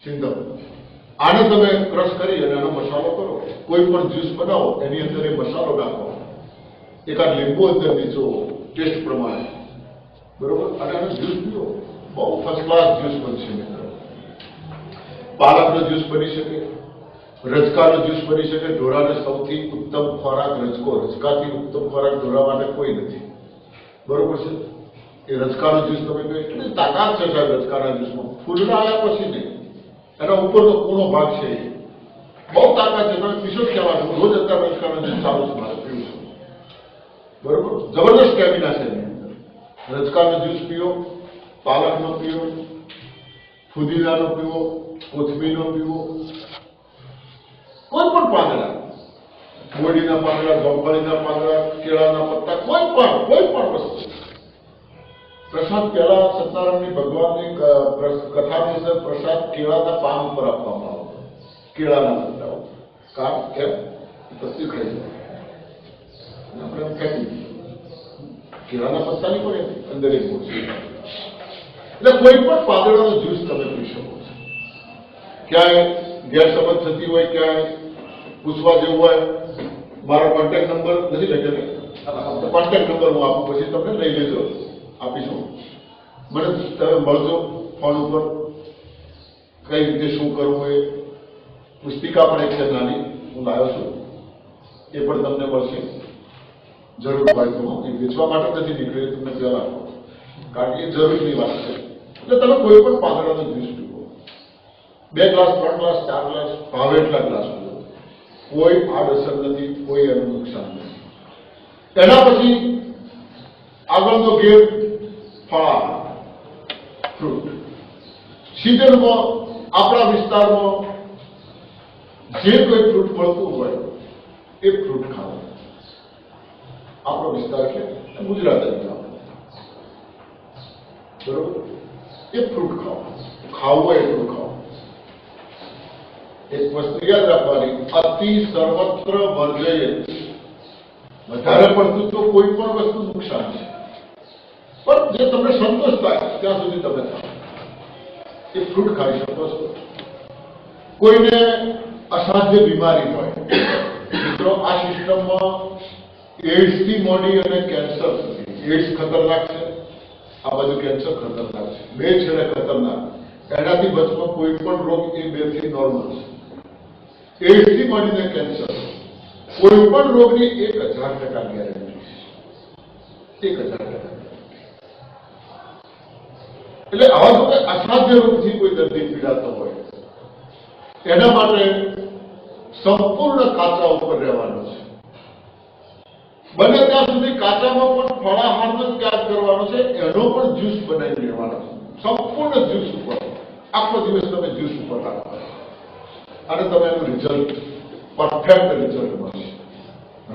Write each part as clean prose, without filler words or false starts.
સિંધમ આને તમે ક્રશ કરી અને આનો મસાલો કરો, કોઈ પણ જ્યુસ બનાવો એની અંદર એ મસાલો નાખો, એકાદ લીંબુ અંદર નીચો ટેસ્ટ પ્રમાણે, બરોબર, અને આનો જ્યુસ પીવો, બહુ ફર્સ્ટ ક્લાસ જ્યુસ બનશે મિત્રો. પાલકનો જ્યુસ બની શકે, રજકાનો જ્યુસ બની શકે. ઢોરાને સૌથી ઉત્તમ ખોરાક રજકો, રજકાથી ઉત્તમ ખોરાક ઢોરા માટે કોઈ નથી, બરોબર છે. એ રજકાનો જ્યુસ તમે કહો એટલી તાકાત છે સાહેબ રજકાના જ્યુસમાં, ફૂલના આવ્યા પછી નહીં, એના ઉપરનો કૂણો ભાગ છે, બહુ તાકાત છે. તમે પીશો જ કહેવાનું, રોજ અત્યારે રજકાનો જ્યુસ ચાલુ છે મારે પીવું છે, બરોબર, જબરદસ્ત સ્ટેમિના છે એની અંદર. રજકાનો જ્યુસ પીવો, પાલકનો પીવો, ફુદીનાનો પીવો, કોથમીરનો પીવો, કોઈ પણ પાંદડા, બોરડીના પાંદડા, ગોંફળીના પાંદડા, કેળાના પત્તા, કોઈ પણ વસ્તુ. પ્રસાદ પહેલા સત્તારામની ભગવાનની કથાની અંદર પ્રસાદ કેળાના પાન ઉપર આપવામાં આવતો, કેળાના પત્તા ઉપર. કારણ કેમ? પત્તી ખાઈ જાય આપણે એમ કહેતી કેળાના પત્તાની પણ અંદર એક ગુણ છે. એટલે કોઈ પણ પાંદડાનો જ્યુસ તમે પી શકો છો. ક્યાંય ગેરસમજ થતી હોય, ક્યાંય પૂછવા જેવું હોય, મારો કોન્ટેક્ટ નંબર નથી લખેલો, કોન્ટેક્ટ નંબર હું આપું, પછી તમને લઈ લેજો, આપીશું. મને તમે મળજો ફોન ઉપર, કઈ રીતે શું કરવું એ પુસ્તિકા પણ એક છે નાની, હું લાવ્યો છું, એ પણ તમને મળશે. જરૂર હોય તો એ વેચવા માટે નથી નીકળ્યું, તમને પહેલા, કારણ કે એ જરૂરની વાત છે. એટલે તમે કોઈ પણ પાંદડાનો જ્યુસ પીવો, 2 ગ્લાસ 3 ગ્લાસ 4 ગ્લાસ ભાવે એટલા ગ્લાસ પીવો, કોઈ આડઅસર નથી, કોઈ એનું નુકસાન નથી. એના પછી આગળનો ગેર ફળ, ફ્રૂટ. સિઝનમાં આપણા વિસ્તારમાં જે કોઈ ફ્રૂટ મળતું હોય એ ફ્રૂટ ખાવું. આપણો વિસ્તાર છે ગુજરાત, બરોબર, એ ફ્રૂટ ખાવું હોય એટલું ખાવું. એક વસ્તુ યાદ રાખવાની, અતિ સર્વત્ર વર્જયે. વધારે પડતું તો કોઈ પણ વસ્તુ નુકસાન છે, પણ જે તમને સંતોષ થાય ત્યાં સુધી તમે ખાઓ, એ ફ્રૂટ ખાઈ શકો છો. કોઈને અસાધ્ય બીમારી હોય, મિત્રો આ સિસ્ટમમાં એડ્સથી મોડી અને કેન્સર સુધી, એડ્સ ખતરનાક છે, આ બધું કેન્સર ખતરનાક છે, બે છેડે ખતરનાક. એનાથી બચવા કોઈ પણ રોગ એ બેથી નોર્મલ છે. એડ્સથી મોડીને કેન્સર, કોઈ પણ રોગની 1000% ગેરંટી છે, 1000%. એટલે આવા જો કોઈ અસાધ્ય રોગથી કોઈ દર્દી પીડાતો હોય, એના માટે સંપૂર્ણ કાચા ઉપર રહેવાનો છે. બને ત્યાં સુધી કાચામાં પણ ફળાહારનો ત્યાગ કરવાનો છે, એનો પણ જ્યુસ બનાવી લેવાનો છે. સંપૂર્ણ જ્યુસ ઉપર, આખો દિવસ તમે જ્યુસ ઉપર રાખો અને તમે એનું રિઝલ્ટ, પરફેક્ટ રિઝલ્ટ મળશે.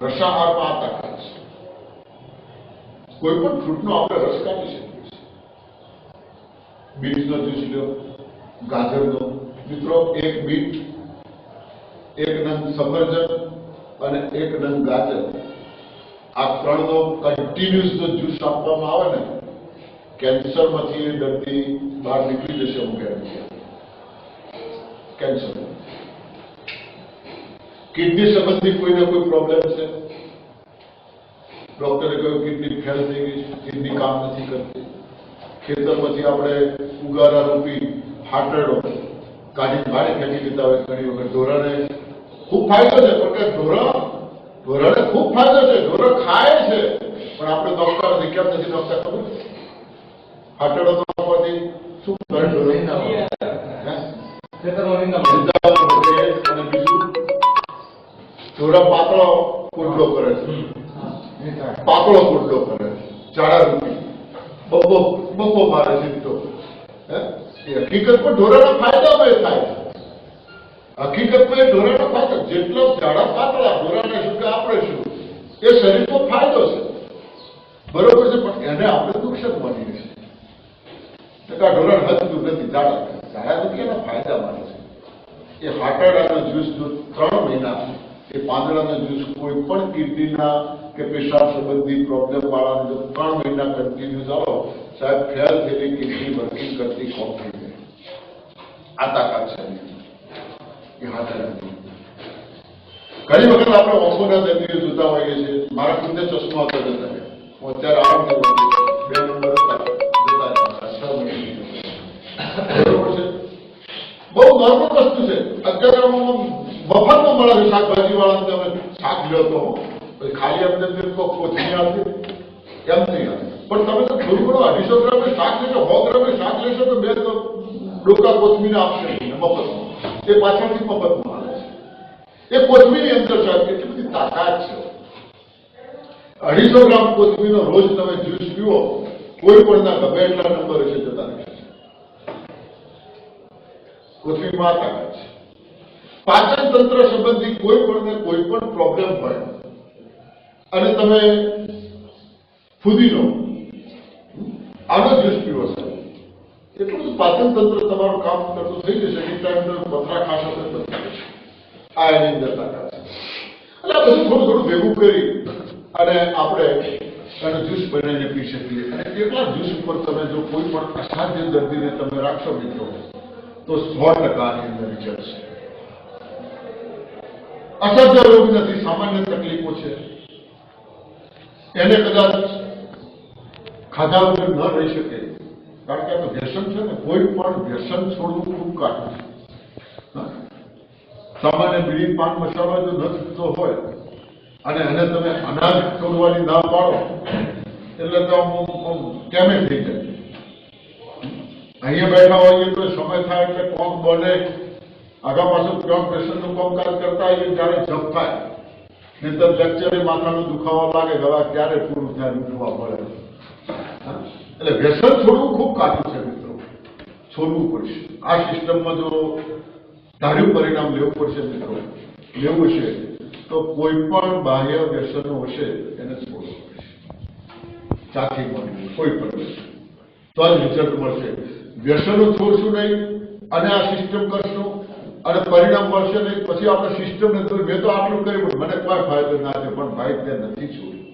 રસાહારમાં આ તાકાત છે. કોઈ પણ ફ્રૂટનો આપણે રસ કાઢી શકીએ છીએ. બીટનો જ્યુસ લો, ગાજરનો. મિત્રો, 1 બીટ, 1 નંગ સફરજન અને 1 નંગ ગાજર, આ 3નો કન્ટિન્યુઅસ જો જ્યુસ આપવામાં આવે ને, કેન્સરમાંથી એ દર્દી બહાર નીકળી જશે. હું ગેરંટી આપું. કેન્સર, કિડની સંબંધી કોઈને કોઈ પ્રોબ્લેમ છે, ડોક્ટરે કહ્યું કિડની ફેલ થઈ ગઈ છે, કિડની કામ નથી કરતી, ખેતરમાંથી આપણે ઉગારા રૂપી હાટરડો કાઢી બહાર ફેંકી દેતા હોય ઘણી વખત. ઢોરાને ખૂબ ફાયદો છે, પણ કે ઢોરાને ખૂબ ફાયદો છે, ઢોરો ખાય છે, પણ આપણે ડોક્ટર નથી. કેમ નથી ડોક્ટર ખબર? હાટરડો નાખવાથી શું કરે? ઢોરો અને બીજું ઢોરા પાતળો કુંડલો કરે છે, પાતળો કુંડલો કરે છે, જાડા રૂપી બપો મારે સીધો. હકીકત પર ઢોરાના ફાયદામાં એ થાય છે. હકીકતમાં એ ઢોરાનો ફાયદો, જેટલો જાડા પાતળા ઢોરાને શું કે આપણે શું, એ શરીરનો ફાયદો છે, બરોબર છે, પણ એને આપણે નુકસાન બની છે. ઢોરાને હદતું નથી, જાડા નથી, એના ફાયદા માટે છે. એ હાટરડાનો જ્યુસ જો 3 મહિના, એ પાંદડાનો જ્યુસ કોઈ પણ કિડનીના કે પેશાબ સંબંધી પ્રોબ્લેમ વાળાને જો 3 મહિના કન્ટિન્યુ ચાલો, સાહેબ, ફેલ થયેલી કિડની વર્કિંગ કરતી કોમ થઈ જાય. આ તાકાત છે એ હાજર નથી. ઘણી વખત આપણે ઓછોના દર્દીઓ જોતા હોઈએ છીએ. મારા ખુદને ચશ્મા હતા જતા રહ્યા. હું અત્યારે આરામ કરું છું. 2 નંબર હતા જતા રહ્યા. બરોબર છે. બહુ નોર્મલ વસ્તુ છે. અત્યારે મફતમાં મળે છે શાકભાજી વાળા તમે શાક લ્યો તો ખાલી અમને કોથળી આવતી એમ નહીં આવે. પણ તમે તો થોડું ઘણું 250 ગ્રામે શાક લેશો, 100 ગ્રામે શાક લેશો તો 2 ડોકા કોથમીને આપશે મફતમાં. એ પાછળથી મફતમાં આવે છે. એ કોથમીની અંદર છે. એટલી બધી તાકાત છે. 250 ગ્રામ કોથમીનો રોજ તમે જ્યુસ પીવો, કોઈ પણ ના ગમે એટલા નંબર છે જતા રહેશે. કોથમીમાં તાકાત છે. પાચન તંત્ર સંબંધી કોઈ પણ પ્રોબ્લેમ હોય અને તમે ફુદીનો આનો જ્યુસ પીવો છો, એટલું બધું પાચન તંત્ર તમારું કામ કરતું થઈ જશે. એક ટાઈમ પથરા ખાશો તો આ એની અંદર તાકાત છે. એટલે આ બધું થોડું થોડું ભેગું કરી અને આપણે એનો જ્યુસ બનાવીને પી શકીએ. અને એટલા જ્યુસ ઉપર તમે જો કોઈ પણ અસાધ્ય દર્દીને તમે રાખશો મિત્રો તો 100% આની અંદર રિઝલ્ટ છે. અસાધ્ય રોગ નથી, સામાન્ય તકલીફો છે. એને કદાચ ખાધા વગર ન રહી શકે, કારણ કે આ તો વ્યસન છે ને. કોઈ પણ વ્યસન છોડવું ખૂબ કાઢું છે. સામાન્ય બીડી પાન મસાલા જો ન છૂટતો હોય અને એને તમે અનાજ છોડવાની ના પાડો એટલે તો કેમે થઈ જાય. અહીંયા બેઠા હોઈએ તો સમય થાય એટલે કોક બને આગા પાછું ક્યાં પેશન્ટનું કામકાજ કરતા હોઈએ ત્યારે જપ થાય. નહીં તો લેક્ચરે માથાનો દુખાવો લાગે, દવા ક્યારે પૂરું થાય ઉઠવા પડે. એટલે વ્યસન છોડવું ખૂબ કાઢું છે મિત્રો. છોડવું પડશે. આ સિસ્ટમમાં જો ધાર્યું પરિણામ લેવું પડશે મિત્રો. લેવું છે તો કોઈ પણ બાહ્ય વ્યસનો હશે એને છોડવું પડશે. ચાખી મળ્યું કોઈ પણ વ્યસન તો જ રિઝલ્ટ મળશે. વ્યસનો છોડશું નહીં અને આ સિસ્ટમ કરશું અને પરિણામ મળશે નહીં. પછી આપણે સિસ્ટમ ને મેં તો આટલું કર્યું મને કોઈ ફાયદો ના છે. પણ ભાઈ ત્યાં નથી છોડ્યું,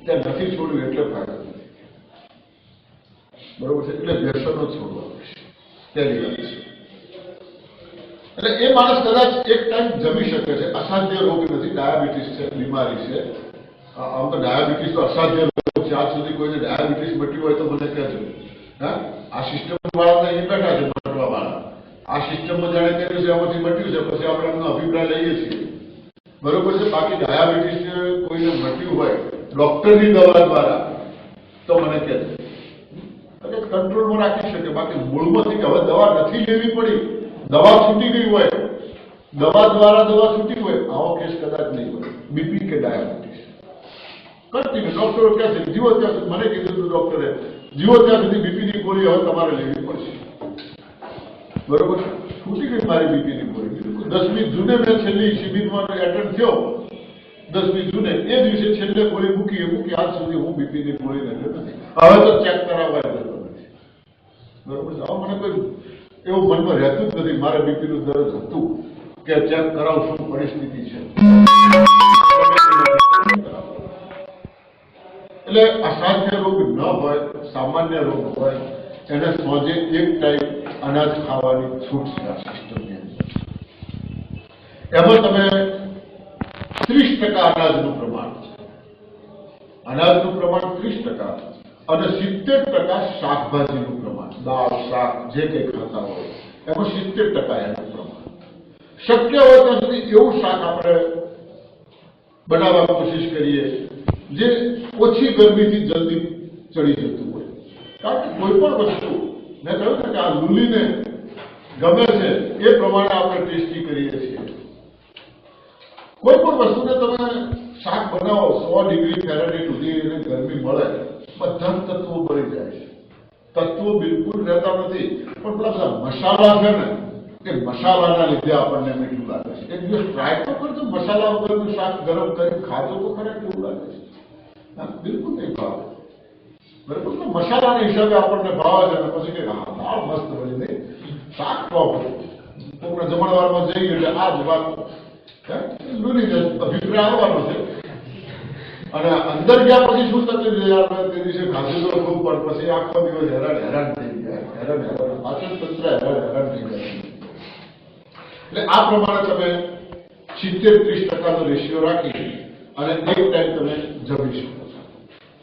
ત્યાં નથી છોડ્યું એટલે ફાયદો નથી. બરોબર છે. એટલે વ્યસનો છોડવા પડશે. પહેલી વાત છે. એટલે એ માણસ કદાચ એક ટાઈમ જમી શકે છે. અસાધ્ય રોગ નથી, ડાયાબિટીસ છે, બીમારી છે. આમ તો ડાયાબિટીસ તો અસાધ્ય રોગ છે. આજ સુધી કોઈને ડાયાબિટીસ મટ્યું હોય તો મને કહેજો. હા, આ સિસ્ટમ વાળા અહીં બેઠા છે મટવા વાળા. આ સિસ્ટમમાં જાણે કર્યું છે એમાંથી મટ્યું છે, પછી આપણે એમનો અભિપ્રાય લઈએ છીએ. બરોબર છે. બાકી ડાયાબિટીસ કોઈને મટ્યું હોય ડોક્ટરની દવા દ્વારા તો મને કહેજો. કંટ્રોલમાં રાખી શકે. બાકી મૂળમાંથી હવે દવા નથી લેવી પડી, દવા છૂટી ગઈ હોય, દવા દ્વારા દવા છૂટી હોય, આવો કેસ કદાચ નહીં હોય. બીપી કે ડાયાબિટીસ કન્ટિન્યુ ડોક્ટરો કહે છે જીવો ત્યાં સુધી. મને કીધું હતું ડોક્ટરે જીવો ત્યાં સુધી બીપીની ગોળી હવે તમારે લેવી પડશે. બરોબર. છૂટી ગઈ મારી બીપીની ગોળી. 10મી જૂને મેં છેલ્લી શિબિરમાં એટેન્ડ થયો. 10મી જૂને એ દિવસે છેલ્લે ગોળી મૂકી આજ સુધી હું બીપીની ગોળી લેતો નથી. હવે તો ચેક કરાવવા જતો નથી. બરોબર છે. હવે મને કોઈ એવું મનમાં રહેતું જ નથી. મારે બીપીનું દર્દ હતું કે ચેક કરાવું શું પરિસ્થિતિ છે. એટલે અસાધ્ય રોગ ન હોય, સામાન્ય રોગ હોય એને સોજે એક ટાઈમ અનાજ ખાવાની છૂટ છે આ સિસ્ટમની અંદર. એમાં તમે 30% અનાજનું પ્રમાણ છે. અનાજનું પ્રમાણ 30% અને 70% શાકભાજીનું પ્રમાણ. દાળ શાક જે કંઈ ખાતા હોય એમાં 70% એનું પ્રમાણ. શક્ય હોય ત્યાં સુધી એવું શાક આપણે બનાવવાની કોશિશ કરીએ જે ઓછી ગરમીથી જલ્દી ચડી જતું હોય. કારણ કે કોઈ પણ વસ્તુ મેં કહ્યું ને કે આ લુલીને ગમે છે એ પ્રમાણે આપણે ટેસ્ટી કરીએ છીએ. કોઈ પણ વસ્તુને તમે શાક બનાવો 100 ડિગ્રી ફેરનહીટ સુધી એને ગરમી મળે, બધા તત્વો મળી જાય છે. તત્વો બિલકુલ રહેતા નથી. પણ પેલા બધા મસાલા છે ને એ મસાલાના લીધે આપણને મીઠું લાગે છે. એક દિવસ ટ્રાય તો કરજો. મસાલા વગરનું શાક ગરમ કરીને ખાધો તો ખરા કેવું લાગે છે. બિલકુલ નહીં ભાવે. બરાબર. મસાલાના હિસાબે આપણને ભાવે છે. પછી કે હા દાળ મસ્ત બની નહીં, શાક ખાવા કોઈના જમણવારમાં જઈએ એટલે આ જ વાત લૂલી અભિપ્રાય આવવાનો છે. અને અંદર ગયા પછી શું થતું છે આપણે તે દિવસે ખાધું તો ખૂબ પણ પછી આખો દિવસ હેરાન થઈ ગયા. હેરાન પાચન તંત્ર હેરાન થઈ જાય. એટલે આ પ્રમાણે તમે 70-30% રેશિયો રાખી અને એક ટાઈમ તમે જમી શકો છો.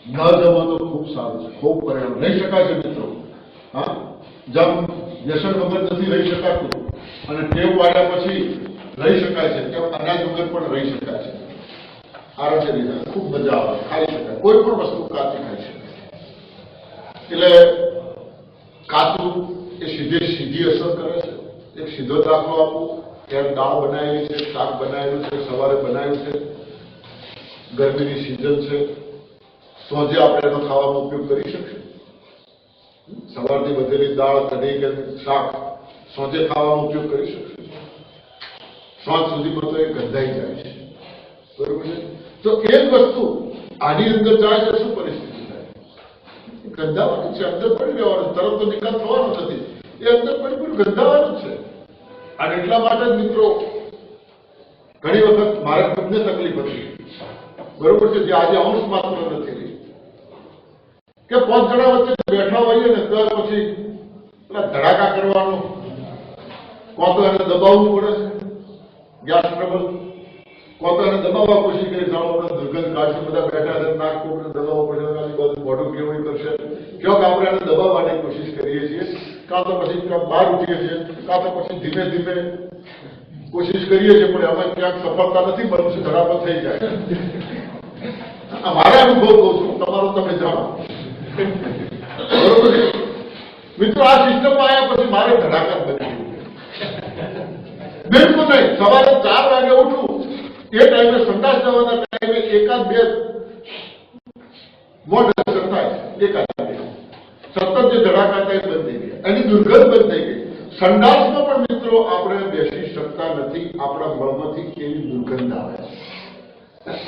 ન જમો તો ખૂબ સારું છે, ખૂબ પરિણામ લઈ શકાય છે મિત્રો. હા, જેમ વ્યસન વગર નથી રહી શકાતું અને ટેવ પાડ્યા પછી રહી શકાય છે, તેમ અનાજ વગર પણ રહી શકાય છે. આરોગ્ય રીતે ખૂબ મજા આવે, ખાઈ શકાય, કોઈ પણ વસ્તુ કાચી ખાઈ શકાય. એટલે કાચું એ સીધી અસર કરે છે. એક સીધો દાખલો આપું, ત્યારે દાળ બનાવેલી છે, શાક બનાવેલું છે, સવારે બનાવ્યું છે, ગરમીની સિઝન છે, સોજે આપણે એનો ખાવાનો ઉપયોગ કરી શકીએ. સવારથી વધેલી દાળ, કઢી કે શાક સોજે ખાવાનો ઉપયોગ કરી શકશે? સાંજ સુધીમાં તો એ ગંધાઈ જાય છે, બરોબર છે. તો એ જ વસ્તુ આની અંદર જાય તો શું પરિસ્થિતિ થાય? ગંધાવાનું છે, અંદર પડી રહેવાનું, તરત તો નિકાલ થવાનો નથી, એ અંદર પડી ગંધાવાનું છે. અને એટલા માટે જ મિત્રો ઘણી વખત મારે ખુદને તકલીફ હતી, બરોબર છે, જે આજે અંશ માત્ર નથી રહી, કે 5 જણા વચ્ચે બેઠા હોઈએ ને તો પછી પેલા ધડાકા કરવાનો, કોણ તો એને દબાવવું પડે છે, ગેસ ટ્રબલ, કોણ તો એને દબાવવા કોશિશ કરી, જાણો આપણે દુર્ગંધ કાઢશે, બધા બેઠા છે, નાક કોકને દબાવવા પડશે, બધું મોઢું કેવું કરશે, ક્યાંક આપણે એને દબાવવાની કોશિશ કરીએ છીએ, કાં તો પછી બહાર ઉઠીએ છીએ, કાં તો પછી ધીમે ધીમે કોશિશ કરીએ છીએ, પણ અમે ક્યાંક સફળતા નથી મળશે, ધડાકો થઈ જાય. મારા અનુભવ કહું છું, તમારો તમે જાણો, બરોબર. મિત્રો આ સિસ્ટમમાં આવ્યા પછી મારે ધડાકા બની બિલકુલ નહીં. સવારે 4 વાગે ઉઠું, એ ટાઈમે સંડાસ જવાના ટાઈમે એકાદ બે મોઢ અસર થાય, એકાદ સતત જે ધડાકા થાય બંધ થઈ ગયા, એની દુર્ગંધ બંધ થઈ ગઈ. સંડાસમાં પણ મિત્રો આપણે બેસી શકતા નથી, આપણા મળમાંથી એવી દુર્ગંધ આવે છે,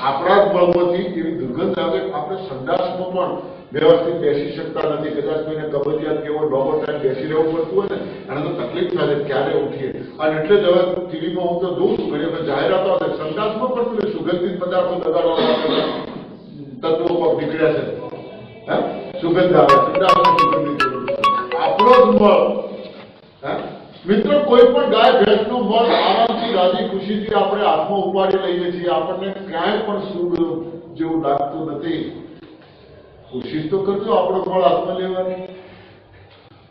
આપણા જ મળમાંથી એવી દુર્ગંધ આવે. આપણે સંડાસમાં પણ વ્યવસ્થિત બેસી શકતા નથી. કદાચ કોઈને કબજિયાત કેવો લાંબો ટાઈમ બેસી રહેવું પડતું હોય ને, એને તો તકલીફ થાય છે ક્યારે ઉઠીએ. અને એટલે જ હવે ટીવીમાં હું તો જોઉં છું, ઘણી વખત જાહેરાતો આવે, સંડાસમાં પણ તમે સુગંધિત પદાર્થો લગાડવા તત્વો પર નીકળ્યા છે, સુગંધ આવે, સંડાસમાં સુગંધિત. આપણો જ મળ, મિત્રો કોઈ પણ ગાય ભેંસનો મળ આરામથી રાજી ખુશીથી આપણે હાથમાં ઉપાડી લઈએ છીએ, આપણને ક્યાંય પણ સુખ જેવું લાગતું નથી. કોશિશ તો કરજો આપણો મળ હાથમાં લેવાની.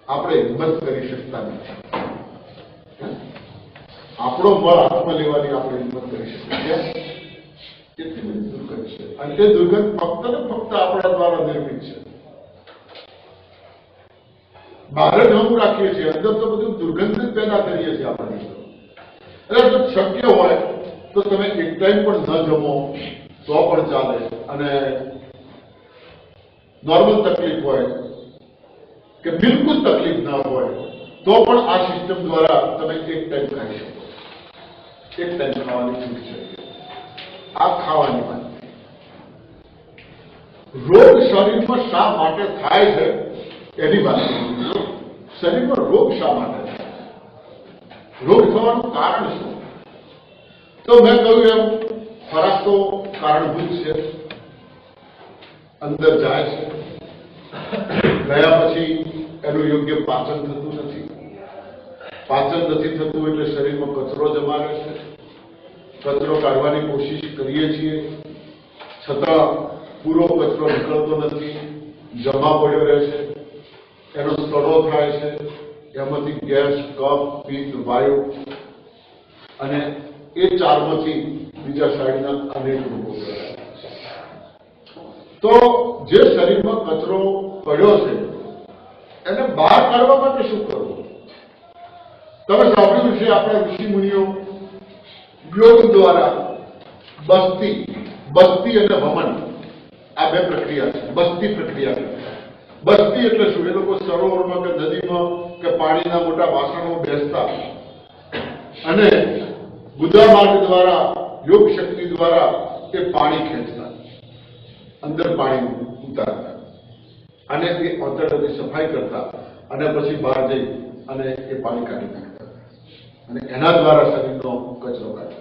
આપણે હિંમત કરી શકતા નથી, આપણો મળ હાથમાં લેવાની આપણે હિંમત કરી શકીએ. એટલી બધી દુર્ગંધ છે, અને તે દુર્ગંધ ફક્ત ને ફક્ત આપણા દ્વારા નિર્મિત છે. બહાર જ હમ રાખીએ છીએ, અંદર તો બધું દુર્ગંધ જ પેદા કરીએ છીએ આપણે. એટલે જો શક્ય હોય તો તમે એક ટાઈમ પણ ન જમો તો પણ ચાલે, અને નોર્મલ તકલીફ હોય કે બિલકુલ તકલીફ ના હોય તો પણ આ સિસ્ટમ દ્વારા તમે એક ટાઈમ ખાઈ શકો. એક ટાઈમ ખાવાની છૂટ છે, આ ખાવાની વાત. રોગ શરીરમાં શા માટે થાય છે એની વાત. શરીરમાં રોગ શા માટે થાય? રોગ થવાનું કારણ શું? તો મેં કહ્યું એમ, ખોરાક તો કારણભૂત છે, અંદર જાય છે, ગયા પછી એનું યોગ્ય પાચન થતું નથી. પાચન નથી થતું એટલે શરીરમાં કચરો જમા રહે છે. કચરો કાઢવાની કોશિશ કરીએ છીએ, છતાં પૂરો કચરો નીકળતો નથી, જમા પડ્યો રહે છે, એનો સડો થાય છે, એમાંથી ગેસ, કફ, પિત્ત, વાયુ અને એ ચારમાંથી બીજા સાઈડના અનેક રોગો થયા. તો જે શરીરમાં કચરો પડ્યો છે એને બહાર કાઢવા માટે શું કરવું? તમે સાંભળ્યું છે આપણા ઋષિ મુનિઓ યોગ દ્વારા બસ્તી અને વમન, આ બે પ્રક્રિયા છે. બસ્તી પ્રક્રિયા, બસ્તી એટલે શું? એ લોકો સરોવરમાં કે નદીમાં કે પાણીના મોટા વાસણમાં બેસતા અને ગુદા માર્ગ દ્વારા, યોગ શક્તિ દ્વારા એ પાણી ખેંચતા, અંદર પાણી ઉતારતા અને એ અંતરની સફાઈ કરતા અને પછી બહાર જઈ અને એ પાણી કાઢી નાખતા અને એના દ્વારા શરીરનો કચરો કાઢતા.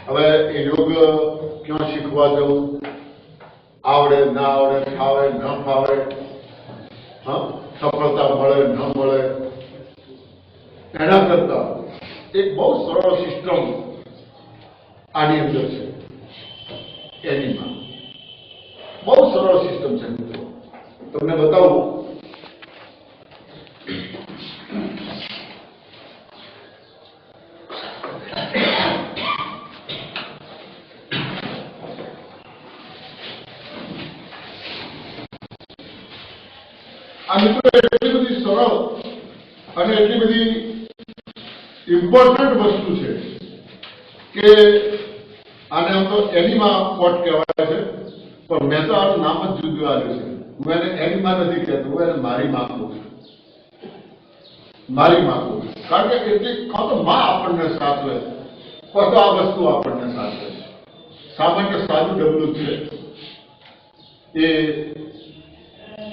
હવે એ યોગ ક્યાં શીખવા જવું? આવડે ના આવડે, ફાવે ન ફાવે, સફળતા મળે ન મળે, એના કરતા એક બહુ સરળ સિસ્ટમ આની અંદર છે એનીમાં. બહુ સરળ સિસ્ટમ છે મિત્રો, તમને બતાવું. આ મિત્રો એટલી બધી સરળ અને એટલી બધી ઇમ્પોર્ટન્ટ વસ્તુ છે કે આને આમ તો એનીમા પોટ કહેવાય છે, પણ મેં તો આનું નામ જ જુદું આવ્યું છે. હું એને એનીમા નથી કહેતો, હું એને મારી માં કહું છું. મારી માં કહું છું કારણ કે એટલી કાં તો માં આપણને સાચવે, કાં તો આ વસ્તુ આપણને સાચવે. સામાન્ય સાદું ડબલું છે, એ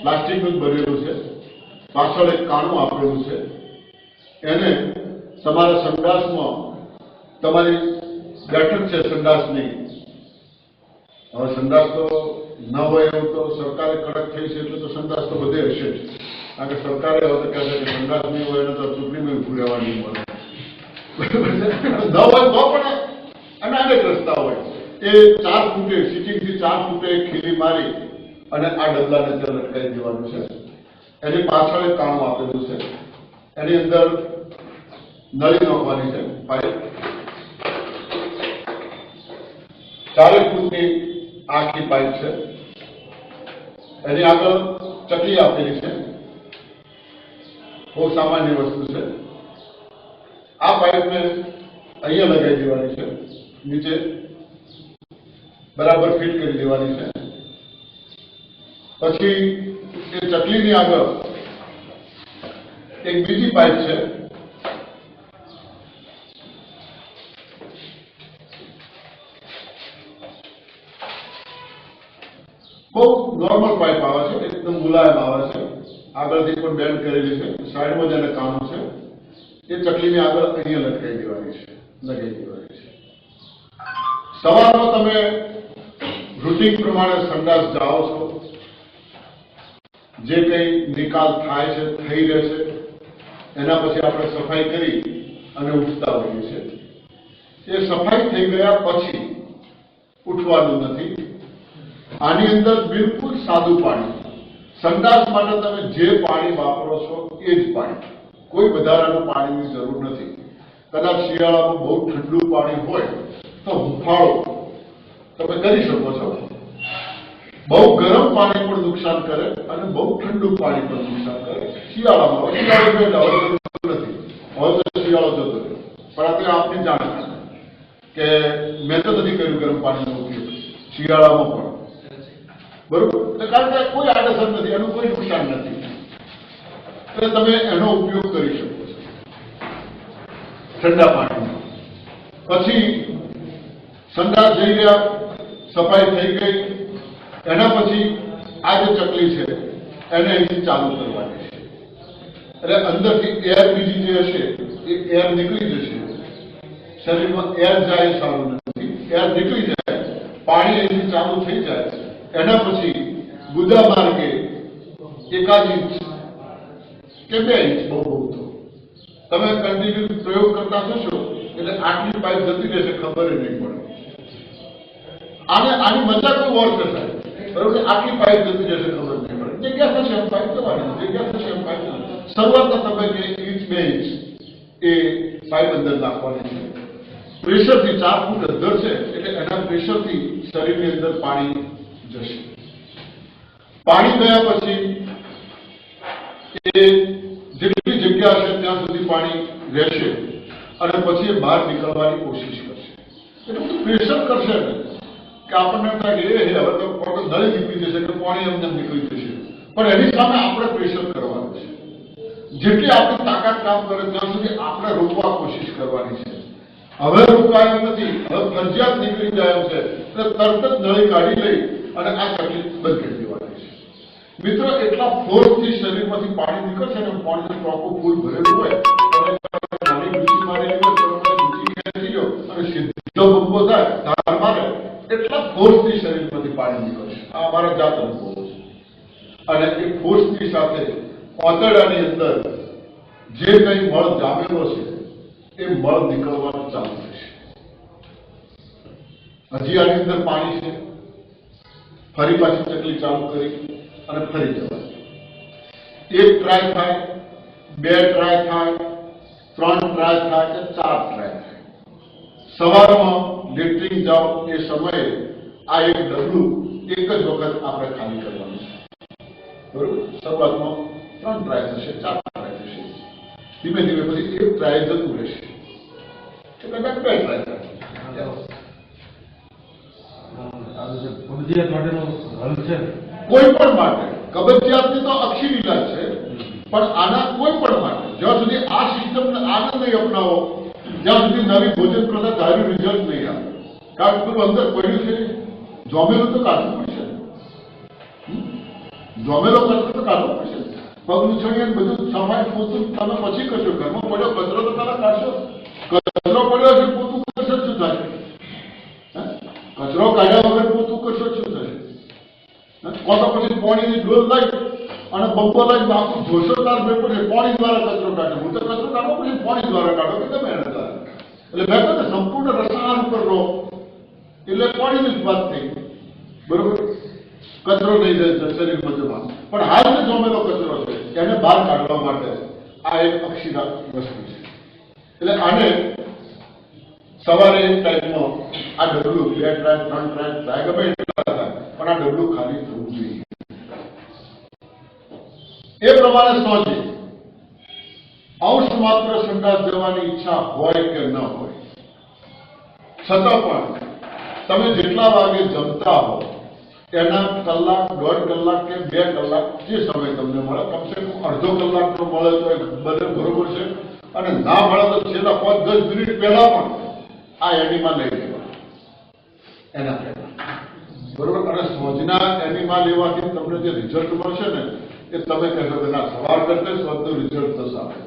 પ્લાસ્ટિકનું જ બનેલું છે. પાછળ એક કાણું આપેલું છે. એને તમારા સંડાસમાં, તમારી બેઠક છે સંડાસની. હવે સંડાસ તો ન હોય એવું તો સરકારે કડક થઈ છે એટલે તો સંડાસ તો બધે હશે જ. કારણ કે સરકારે હવે તો કહે છે કે સંડાસ નહીં હોય એને તો ચૂંટણીમાં ઉભું રહેવાની મળે. ન હોય તો પણ અને અનેક રસ્તા હોય. એ 4 ફૂટે સિટિંગથી 4 ફૂટે ખીલી મારી અને આ ડબલાને ત્યાં લટકાવી દેવાનું છે. એની પાછળ એક કાણું આપેલું છે. એની અંદર નળી નાખવાની છે, પાઇપ. 4 ફૂટની આખી પાઇપ છે. એની આગળ ચકલી આપેલી છે. બહુ સામાન્ય વસ્તુ છે. આ પાઇપને અહીંયા લગાવી દેવાની છે, નીચે બરાબર ફિટ કરી દેવાની છે. પછી એ ચકલીની આગળ એક બીજી પાઇપ છે. બહુ નોર્મલ પાઇપ આવે છે, એકદમ મુલાયમ આવે છે. આગળથી પણ બેન્ડ કરેલી છે. સાઈડમાં જ એને કાણું છે. એ ચકલીની આગળ અહીંયા લટકાવી દેવાની છે, લગાવી દેવાની છે. સવારમાં તમે રૂટીન પ્રમાણે સંડાસ જાઓ છો, જે કંઈ નિકાલ થાય છે, થઈ રહેશે, એના પછી આપણે સફાઈ કરી અને ઉઠતા હોઈએ છીએ. એ સફાઈ થઈ ગયા પછી ઉઠવાનું નથી. આની અંદર બિલકુલ સાદું પાણી. સંડાસ માટે તમે જે પાણી વાપરો છો એ જ પાણી. કોઈ વધારાનું પાણીની જરૂર નથી. કદાચ શિયાળામાં બહુ ઠંડુ પાણી હોય તો હુંફાળો તમે કરી શકો છો. બહુ ગરમ પાણી પણ નુકસાન કરે અને બહુ ઠંડુ પાણી પણ નુકસાન કરે. શિયાળામાં શિયાળો નથી, હવે તો શિયાળો જતો રહ્યો. પણ અત્યારે આપને જાણ કે મેં તો નથી કર્યું ગરમ પાણીનો ઉપયોગ શિયાળામાં પણ. બરોબર, કારણ કે કોઈ આડઅસર નથી, એનું કોઈ નુકસાન નથી. એટલે તમે એનો ઉપયોગ કરી શકો છો ઠંડા પાણીમાં. પછી સંડાસ જઈ ગયા, સફાઈ થઈ ગઈ, એના પછી આ જે ચકલી છે એને અહીંથી ચાલુ કરવાની છે. એટલે અંદરથી એર બીજી જે હશે એ એર નીકળી જશે. શરીરમાં એર જાય એ સારું નથી. એર નીકળી જાય, પાણી અહીંથી ચાલુ થઈ જાય. એના પછી ગુદા માર્ગે 1 ઇંચ કે 2 ઇંચ બહુ તો તમે કન્ટિન્યુ પ્રયોગ કરતા થશો એટલે આટલી પાઇપ જતી રહેશે, ખબર નહીં પડે. આની મજા કોઈ ઓર છે સાહેબ, બરોબર? આટલી પાઇપ જતી રહેશે, ખબર નહીં પડે. જગ્યા થશે એમ પાઇપ જવાની, જગ્યા થશે એમ પાઇપ. શરૂઆતના તબક્કે 1 ઇંચ 2 ઇંચ એ પાઇપ અંદર નાખવાની છે. પ્રેશરથી 4 ફૂટ અંદર છે એટલે એના પ્રેશરથી શરીરની અંદર પાણી જશે. પાણી ગયા પછી એ જેટલી જગ્યા હશે ત્યાં સુધી પાણી રહેશે અને પછી એ બહાર નીકળવાની કોશિશ કરશે. એટલે બધું પ્રેશર કરશે ને કે આપણને થાય કે હવે તો નળી નીકળી જશે કે પાણી એમને નીકળી જશે. પણ એની સામે આપણે પ્રેશર કરવાનું છે. જેટલી આપણી તાકાત કામ કરે ત્યાં સુધી આપણે રોકવા કોશિશ કરવાની છે. હવે રોકાયું નથી, હવે ફરજિયાત નીકળી જાય છે એટલે તરત જ નળી કાઢી લઈ અને આ તકલીફ બંધ કરી દેવાની છે. મિત્રો, એટલા ફોર્સથી શરીરમાંથી પાણી નીકળશે ને, પાણીનું ટોપું ફૂલ ભરેલું હોય નાની ડૂચી મારેલી હોય તો ડૂચી ખેંચી લો અને સીધો બંબો થાય, ધાર મારે, એટલા ફોર્સથી શરીરમાંથી પાણી નીકળશે. આ અમારા જાત અનુભવો છે. અને એ ફોર્સની સાથે આંતરડાની અંદર જે કંઈ મળ જામેલો છે એ મળ નીકળવાનું ચાલુ થશે. હજી આની અંદર પાણી છે, ફરી પાછી ચકલી ચાલુ કરી અને ફરી જવાય. એક ટ્રાય થાય, બે ટ્રાય થાય, ત્રણ ટ્રાય થાય કે ચાર ટ્રાય થાય. સવારમાં લેટ્રિન જાઓ એ સમયે આ એક ડબલું એક જ વખત આપણે ખાલી કરવાનું છે. બરોબર? શરૂઆતમાં 3 ટ્રાય થશે, 4 ટ્રાય થશે, ધીમે ધીમે પછી એક ટ્રાય જતું રહેશે એટલે 2 ટ્રાય થાય. કબજિયાત માટેનો હલ છે. કોઈ પણ માટે કબજિયાતની તો અક્ષી લીલા છે, પણ આના કોઈ પણ માટે જ્યાં સુધી આ સિસ્ટમને આને નહીં અપનાવો જ્યાં સુધી નવી ભોજન પ્રથા ધાર્યું રિઝલ્ટ નહીં આવે. કારણ કે પેલું અંદર પડ્યું છે જોમેલું તો કાઢવું પડશે, જોમેલો કચરો તો કાઢવો પડશે. પગ ઉછળીએ બધું સફાઈ પોતું તમે પછી કરશો. ઘરમાં પડ્યો કચરો તો પેલા કાઢશો. કચરો પડ્યો છે પોતું કરશો શું થશે? કચરો કાઢ્યા વગર પોતું કરશો શું થશે? કો તો પછી પાણીની ડોલ લઈ અને બંકો લઈ આખું જોશો તાર મેં પડે પાણી દ્વારા કચરો કાઢે. હું તો કચરો કાઢો પછી પાણી દ્વારા કાઢો કે તમે એના દ્વારા. એટલે મેં કહ્યું ને સંપૂર્ણ રસાયણ ઉપર રહો એટલે પાણીની જ વાત થઈ. બરોબર? કચરો નહીં જાય શરીર મધ્યમાં, પણ હાલ જે જોમેલો કચરો છે એને બહાર કાઢવા માટે આ એક અક્ષીરા વસ્તુ છે. એટલે આને સવારે એક ટાઈમમાં આ ડબલું 2 ટ્રાય 3 ટ્રાય ગમે એટલા થાય, પણ આ ડબલું ખાલી થવું જોઈએ. એ પ્રમાણે સોચી અંશ માત્ર સંડાસ જવાની ઈચ્છા હોય કે ન હોય, છતાં પણ તમે જેટલા વાગે જમતા હો એના કલાક, 1.5 કલાક કે 2 કલાક જે સમય તમને મળે, કમસે કમ અડધો કલાકનો મળે તો બધે બરોબર છે, અને ના મળે તો છેલ્લા 5-10 મિનિટ પહેલા પણ આ એનીમા લઈ લેવા એના પહેલા. બરોબર? અને સોજના એનીમા લેવાથી તમને જે રિઝલ્ટ મળશે ને એ તમે કહેશો કે ના સવાર કરતા સોજનું રિઝલ્ટ થશે આપણે.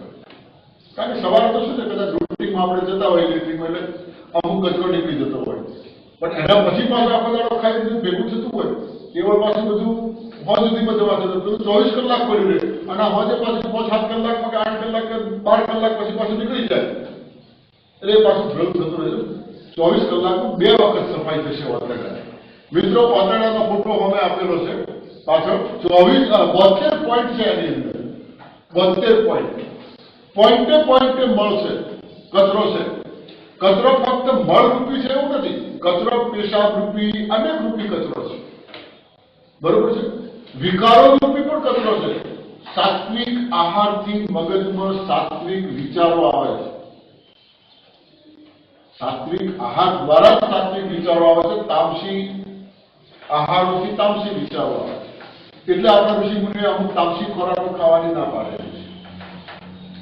કારણ કે સવારે તો શું છે કદાચ રૂટીનમાં આપણે જતા હોય લેટ્રિનમાં એટલે અમુક કચરો નીકળી જતો હોય, પણ એના પછી પાછું આખો દાડો ખાઈ બધું ભેગું થતું હોય કેવળ પાછું બધું હોજ સુધીમાં જવા થતું પેલું 24 કલાક પડ્યું રહે અને હોજે પાછું 5-7 કલાકમાં કે 8 કલાક કે 12 કલાક પછી પાછું નીકળી જાય એટલે એ પાછું ભેગું થતું રહે. 24 કલાકમાં 2 વખત સફાઈ થશે વાતાવરણ. મિત્રો પાતળાનો ફોટો અમે આપેલો છે પાછળ 72 પોઈન્ટ છે એની અંદર 72 પોઈન્ટ. પોઈન્ટે પોઈન્ટે મળશે કચરો છે. કચરો ફક્ત મળ રૂપી છે એવું નથી, કચરો પેશાબ રૂપી અનેક રૂપી કચરો છે. બરોબર છે? વિકારો રૂપી પણ કચરો છે. સાત્વિક આહારથી મગજમાં સાત્વિક વિચારો આવે છે. સાત્વિક આહાર દ્વારા સાત્વિક વિચારો આવે છે. તામસી આહારોથી તામસી વિચારો આવે છે. એટલે આપણા ઋષિ મુનિએ અમુક તામસી ખોરાકો ખાવાની ના પાડે છે,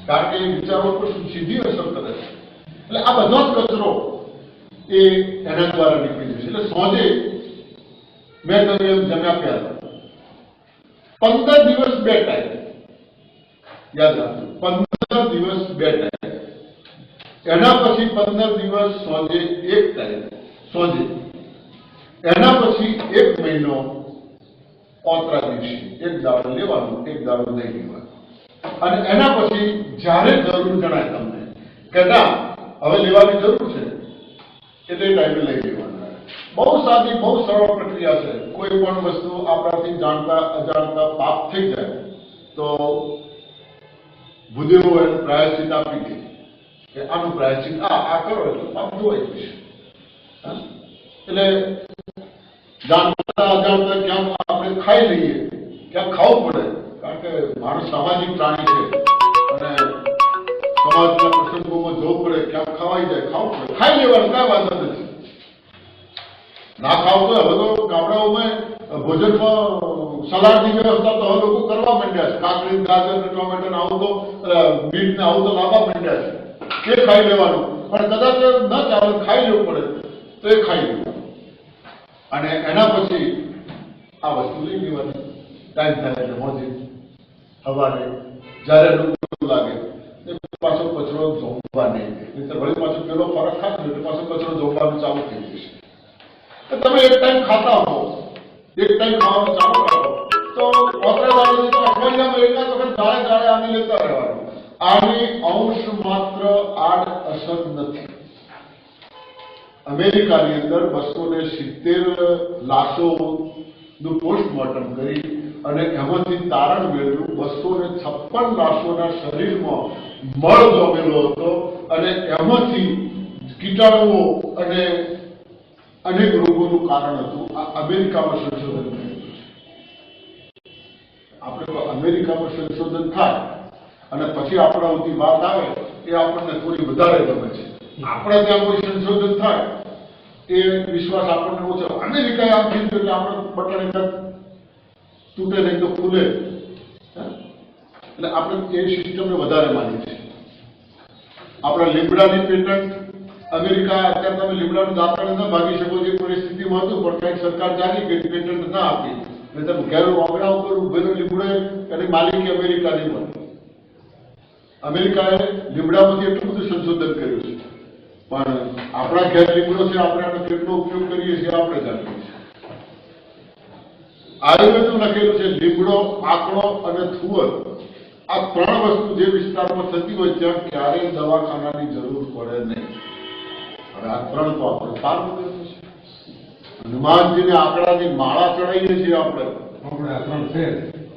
કારણ કે એ વિચારો પર સીધી અસર કરે છે. એટલે આ બધો જ કચરો એ એના દ્વારા નીકળી જશે. એટલે સોજે મેં તમને એમ જમ્યા પહેલા 15 દિવસ 2 ટાઈમ યાદ રાખજો. 15 દિવસ 2 ટાઈમ. એના પછી 15 દિવસ સોજે 1 ટાઈમ સોજે. એના પછી 1 મહિનો ઓતરા દિવસે 1 દાડો લેવાનું, 1 દાડો નહીં લેવાનું. અને એના પછી જ્યારે જરૂર જણાય તમને કે ના હવે લેવાની જરૂર છે એટલે ટાઈમે લઈ લેવાના. બહુ સાદી બહુ સરળ પ્રક્રિયા છે. કોઈ પણ વસ્તુ આપણાથી જાણતા અજાણતા પાપ થઈ જાય તો ભૂદેવો એને પ્રાયશ્ચિત આપી દે કે આનું પ્રાયશ્ચિત આ કરો એટલે પાપ ધોવાઈ જશે. એટલે જાણતા અજાણતા ક્યાંક આપણે ખાઈ લઈએ, ક્યાંક ખાવું પડે, કારણ કે માણસ સામાજિક પ્રાણી છે અને સમાજના પ્રસંગોમાં જવું પડે, ક્યાંક ખવાઈ જાય, ખાવું પડે, ખાઈ લેવાનું, કઈ વાંધો નથી. ના ખાવ તો હવે તો ગામડાઓમાં ભોજનમાં સલાડની વ્યવસ્થા તો હવે લોકો કરવા માંડ્યા છે. કાકડી, ગાજર, ટોમેટો ને આવું તો બીટ ને આવું તો લાવવા માંડ્યા છે. એ ખાઈ લેવાનું, પણ કદાચ ન ચાલે ખાઈ લેવું પડે તો એ ખાઈ લેવાનું. અને એના પછી આ વસ્તુ લઈ લેવાની. ટાઈમ થાય એટલે મોજી સવારે જ્યારે લોકો લાગે પાછો કચરો જોવા નહીં, વળી પાછો પેલો ફરક ખાતો એટલે પાછો કચરો જોવાનું ચાલુ થઈ જશે. તમે એક ટાઈમ ખાતા હો, એક ટાઈમ ખાવાનું ચાલુ કરો તો અઠવાડિયામાં એકાદ વખત જાડે જાડે આને લેતા રહેવાનું. આની અંશ માત્ર આડ અસર નથી. અમેરિકાની અંદર 270 લાશોનું પોસ્ટમોર્ટમ કરી અને એમાંથી તારણ મેળવ્યું 256 લાશોના શરીરમાં મળ જમેલો હતો અને એમાંથી કીટાણુઓ અને અનેક રોગોનું કારણ હતું. આ અમેરિકામાં સંશોધન થયું છે. આપણે તો અમેરિકામાં સંશોધન થાય અને પછી આપણા સુધી વાત આવે એ આપણને થોડી વધારે ગમે છે. આપણે ત્યાં કોઈ સંશોધન થાય એ વિશ્વાસ આપણને ઓછો. અમેરિકાએ આમ કીધું એટલે આપણે બટન તૂટે નહીં તો ફૂલે, એટલે આપણે એ સિસ્ટમને વધારે માનીએ છીએ. આપણે લીમડાની પેટન્ટ અમેરિકા અત્યારે તમે લીમડાનું દાંતણ ન ભાગી શકો જે પરિસ્થિતિમાં હતું, પણ કંઈક સરકાર જાગી ગઈ, પેટન્ટ ના આપી એટલે તમે ઘેર આંગણા ઉપર ઉભેલો લીમડો એની માલિકી અમેરિકાની બની. અમેરિકાએ લીમડામાંથી એટલું બધું સંશોધન કર્યું છે, પણ આપણા ઘેર લીમડો છે, આપણે આનો કેટલો ઉપયોગ કરીએ છીએ આપણે જાણીએ છીએ. આયુર્વેદમાં લખેલું છે લીમડો, આકડો અને થુવર આ 3 વસ્તુ જે વિસ્તારમાં થતી હોય ત્યાં ક્યારેય દવાખાનાની જરૂર પડે નહીં. હવે આ 3 તો આપણે સારું કર્યું છે. હનુમાનજીને આંકડાની માળા ચડાવીએ છીએ આપણે આ 3 છે.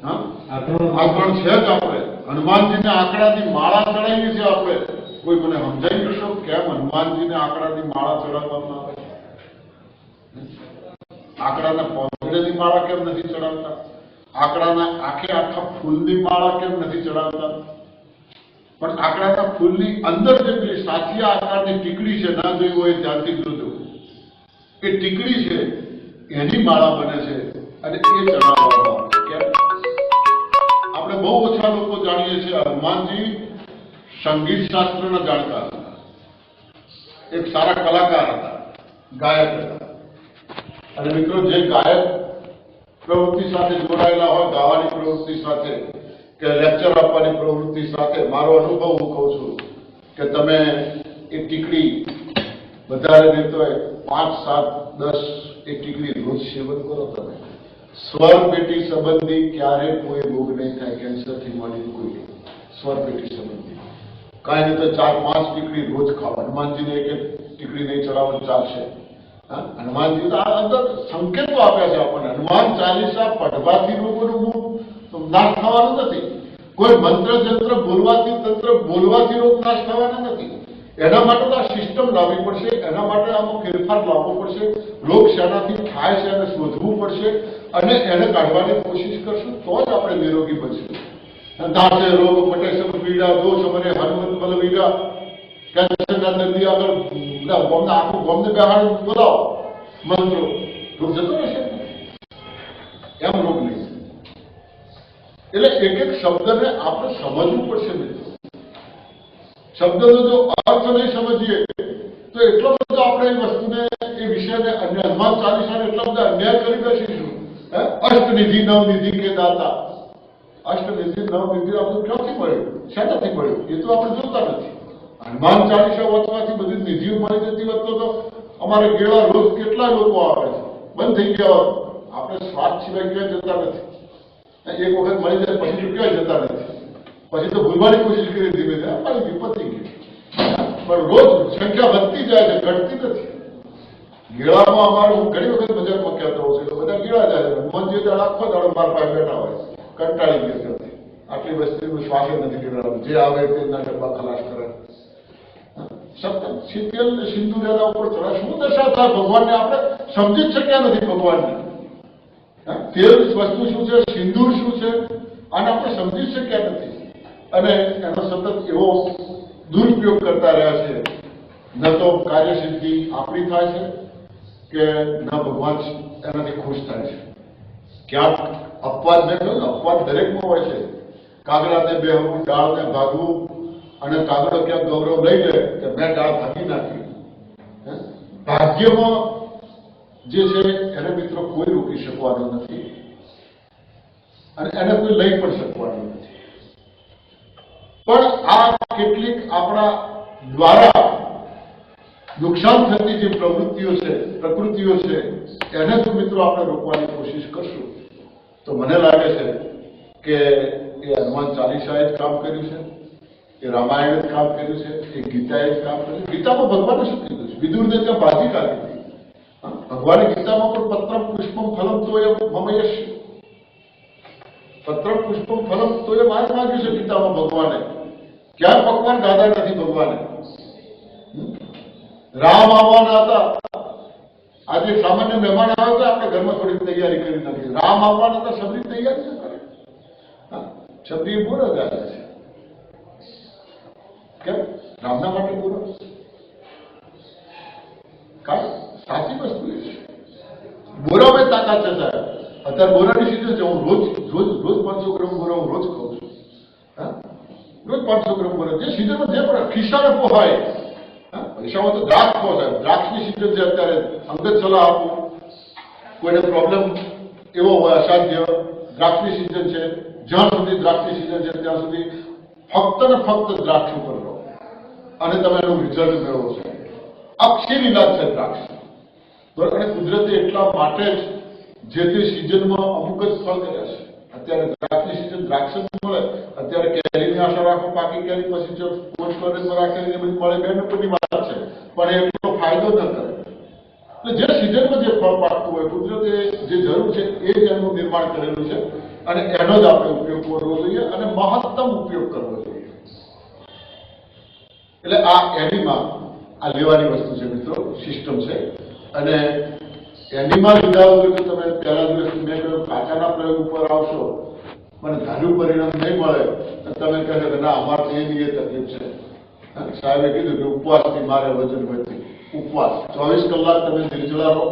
હા, આ 3 છે જ. આપણે હનુમાનજીને આંકડાની માળા ચડાવીએ છીએ. આપણે કોઈ મને સમજાવી શકશો કેમ હનુમાનજીને આંકડાની માળા ચડાવવામાં આવે? આંકડાના પાંદડાની માળા કેમ નથી ચડાવતા? આંકડાના આખા ફૂલની માળા કેમ નથી ચડાવતા? પણ આંકડાના ફૂલની અંદર જે પેલી સાચિયા આકારની ટીકડી છે, ના જોઈ હોય ત્યાંથી જોજો, એ ટીકડી છે એની માળા બને છે અને એ ચડાવવામાં આવે. કેમ? આપણે બહુ ઓછા લોકો જાણીએ છીએ હનુમાનજી સંગીત શાસ્ત્રના જાણકાર હતા, એક સારા કલાકાર હતા, ગાયક હતા. અને મિત્રો જે ગાયક પ્રવૃત્તિ સાથે જોડાયેલા હોય, ગાવાની પ્રવૃત્તિ સાથે કે લેક્ચર આપવાની પ્રવૃત્તિ સાથે, મારો અનુભવ હું કહું છું કે તમે એ ટીકડી વધારે નહીં તો 5, 7, 10 એ ટીકડી રોજ સેવન કરો. તમે સ્વર પેટી સંબંધી ક્યારે કોઈ રોગ નહીં થાય, કેન્સરથી માંડીને કોઈ સ્વર પેટી સંબંધી કાંઈ નહીં તો 4, 5 ટીકડી રોજ ખાઓ. હનુમાનજીને એક ટીકડી નહીં ચડાવવાનું ચાલશે. હનુમાનજી આ અંદર સંકેતો આપ્યા છે આપણને. હનુમાન ચાલીસા પઢવાથી રોગોનું નાશ થવાનું નથી. કોઈ મંત્ર જંત્ર બોલવાથી તંત્ર બોલવાથી રોગ નાશ થવાના નથી. એના માટે તો આ સિસ્ટમ લાવવી પડશે, એના માટે આમાં ફેરફાર લાવવો પડશે. રોગ શેનાથી થાય છે એને શોધવું પડશે અને એને કાઢવાની કોશિશ કરશું તો જ આપણે નિરોગી બનશું. દાસે રોગ મટે સબ પીડા, દોષ મને હનુમંત બલવીરા. કેન્સરના દર્દી આગળ આખું ગોમને બેહાડી બોલાવો મંત્રો, રોગ જતો રહેશે. એમ રોગ નહીં. એટલે એક શબ્દને આપણે સમજવું પડશે મિત્રો. શબ્દનો જો અર્થ નહીં સમજીએ તો એટલો બધો આપણે એ વસ્તુને એ વિષયને અન્ય હનુમાન ચાલીસાને એટલા બધા અન્યાય કરી બેસીશું. અષ્ટનિધિ નવનિધિ કે દાતા. અષ્ટનિધિ નવનિધિ આપણે ક્યાંથી મળ્યું, શેનાથી મળ્યું એ તો આપણે જોતા નથી. હનુમાન ચાલીસા વાંચવાથી બધી નિધિઓ મળી જતી હોત તો અમારે ગેળા રોજ કેટલા લોકો આવે છે, બંધ થઈ ગયા હોત. આપણે સ્વાદ સિવાય ક્યાંય જતા નથી. એક વખત મળી જાય પછી તો ક્યાંય જતા નથી. પછી તો ભૂલવાની કોશિશ કરી ધીમે ધીમે અમારી વિપત્તિ ગઈ. પણ રોજ સંખ્યા વધતી જાય છે, ઘટતી નથી. ગેળામાં અમારે હું ઘણી વખત બજારમાં કહેતો હોઉં છું કે બધા ગેળા જાય છે. હનુમાનજી દાડ આખો દાડો મારા પાસે બેઠા હોય, કંટાળી ગયા છે. આટલી વસ્તીનું શ્વાસે નથી પીવડાવતું, જે આવે તેના ડબ્બા ખલાસ કરે. સતત શીતલ સિંદૂર એના ઉપર ચડે. શું દશા થાય ભગવાનને આપણે સમજી જ શક્યા નથી. ભગવાનને તેલ વસ્તુ શું છે, સિંદૂર શું છે, આને આપણે સમજી જ શક્યા નથી. અને એનો સતત એવો દુરુપયોગ કરતા રહ્યા છે. ન તો કાર્યસિદ્ધિ આપણી થાય છે કે ન ભગવાન એનાથી ખુશ થાય છે. ક્યાંક અપવાદ મેં કહ્યું ને, અપવાદ દરેકમાં હોય છે. કાગડાને બેહવું, ડાળને ભાગવું, અને કાગડો ક્યાંક ગૌરવ લઈ લે કે મેં ડાળ ભાગી નાખી. ભાગ્યમાં જે છે એને મિત્રો કોઈ રોકી શકવાનું નથી અને એને કોઈ લઈ પણ શકવાનું નથી. પણ આ કેટલીક આપણા દ્વારા નુકસાન થતી જે પ્રવૃત્તિઓ છે, પ્રકૃતિઓ છે, એને તો મિત્રો આપણે રોકવાની કોશિશ કરશું તો મને લાગે છે કે એ હનુમાન ચાલીસાએ જ કામ કર્યું છે. એ રામાયણ જ કામ કર્યું છે, એ ગીતાએ જ કામ કર્યું. ગીતામાં ભગવાને શું કીધું છે? વિદુરને ત્યાં બાજી કાઢી હતી. ભગવાને ગીતામાં પણ પત્રમ પુષ્પમ ફલમ તોય મમ યશ, પત્રમ પુષ્પમ ફલમ તોય માંગ્યું છે ગીતામાં ભગવાને. ક્યાં પકવાન ગાધા નથી ભગવાને. રામ આવવાના હતા, આજે સામાન્ય મહેમાન આવ્યા હતા, આપણે ઘરમાં થોડી તૈયારી કરી નાખી. રામ આવવાના હતા, સબરી તૈયારી છે કરે. સબરી બોર જ આવે છે. કેમ? રામના માટે બોર. કારણ સાચી વસ્તુ એ છે. બોરામાં તાકાત છે સાહેબ. અત્યારે બોરાની સીઝન છે. હું રોજ 500 ગ્રામ બોરા હું રોજ ખાઉં છું. રોજ 500 ગ્રામ બોરા. જે સીઝનમાં જે પણ ખિસ્સાને પોહાય. પૈસામાં તો દ્રાક્ષ ખો સાહેબ. દ્રાક્ષની સીઝન છે અત્યારે. અંગત સલાહ આપું, કોઈને પ્રોબ્લેમ એવો હોય અસાધ્ય, દ્રાક્ષની સીઝન છે. જ્યાં સુધી દ્રાક્ષની સીઝન છે ત્યાં સુધી ફક્ત ને ફક્ત દ્રાક્ષ ઉપર રહો અને તમે એનું રિઝલ્ટ મેળવો છો. અક્ષય ઇલાજ છે દ્રાક્ષ. બરાબર? અને કુદરતે એટલા માટે જ જે તે સિઝનમાં અમુક જ ફળ કર્યા છે. અત્યારે દ્રાક્ષની સિઝન દ્રાક્ષ જ મળે. અત્યારે કેરીની આશા રાખો, પાકી કેરી પછી જો કોલ્ડ સ્ટોરેજમાં રાખેલી એ બધી મળે, બે નંબરની વાત છે. પણ એટલો ફાયદો ન કરે. એટલે જે સિઝનમાં જે ફળ પાકતું હોય, કુદરતે જે જરૂર છે એ જ એનું નિર્માણ કરેલું છે અને એનો જ આપણે ઉપયોગ કરવો જોઈએ અને મહત્તમ ઉપયોગ કરવો જોઈએ. એટલે આ એનીમાં આ લેવાની વસ્તુ છે મિત્રો, સિસ્ટમ છે. અને એનીમાં લીધા વગર તો તમે પહેલા દિવસ મેં કહ્યું કાકાના પ્રયોગ ઉપર આવશો, મને ધાર્યું પરિણામ નહીં મળે તો તમે કહે કે ના અમારે એની એ તકલીફ છે. સાહેબે કીધું કે ઉપવાસથી મારે વજન વધ્યું. ઉપવાસ 24 કલાક તમે નિર્જળા રહો,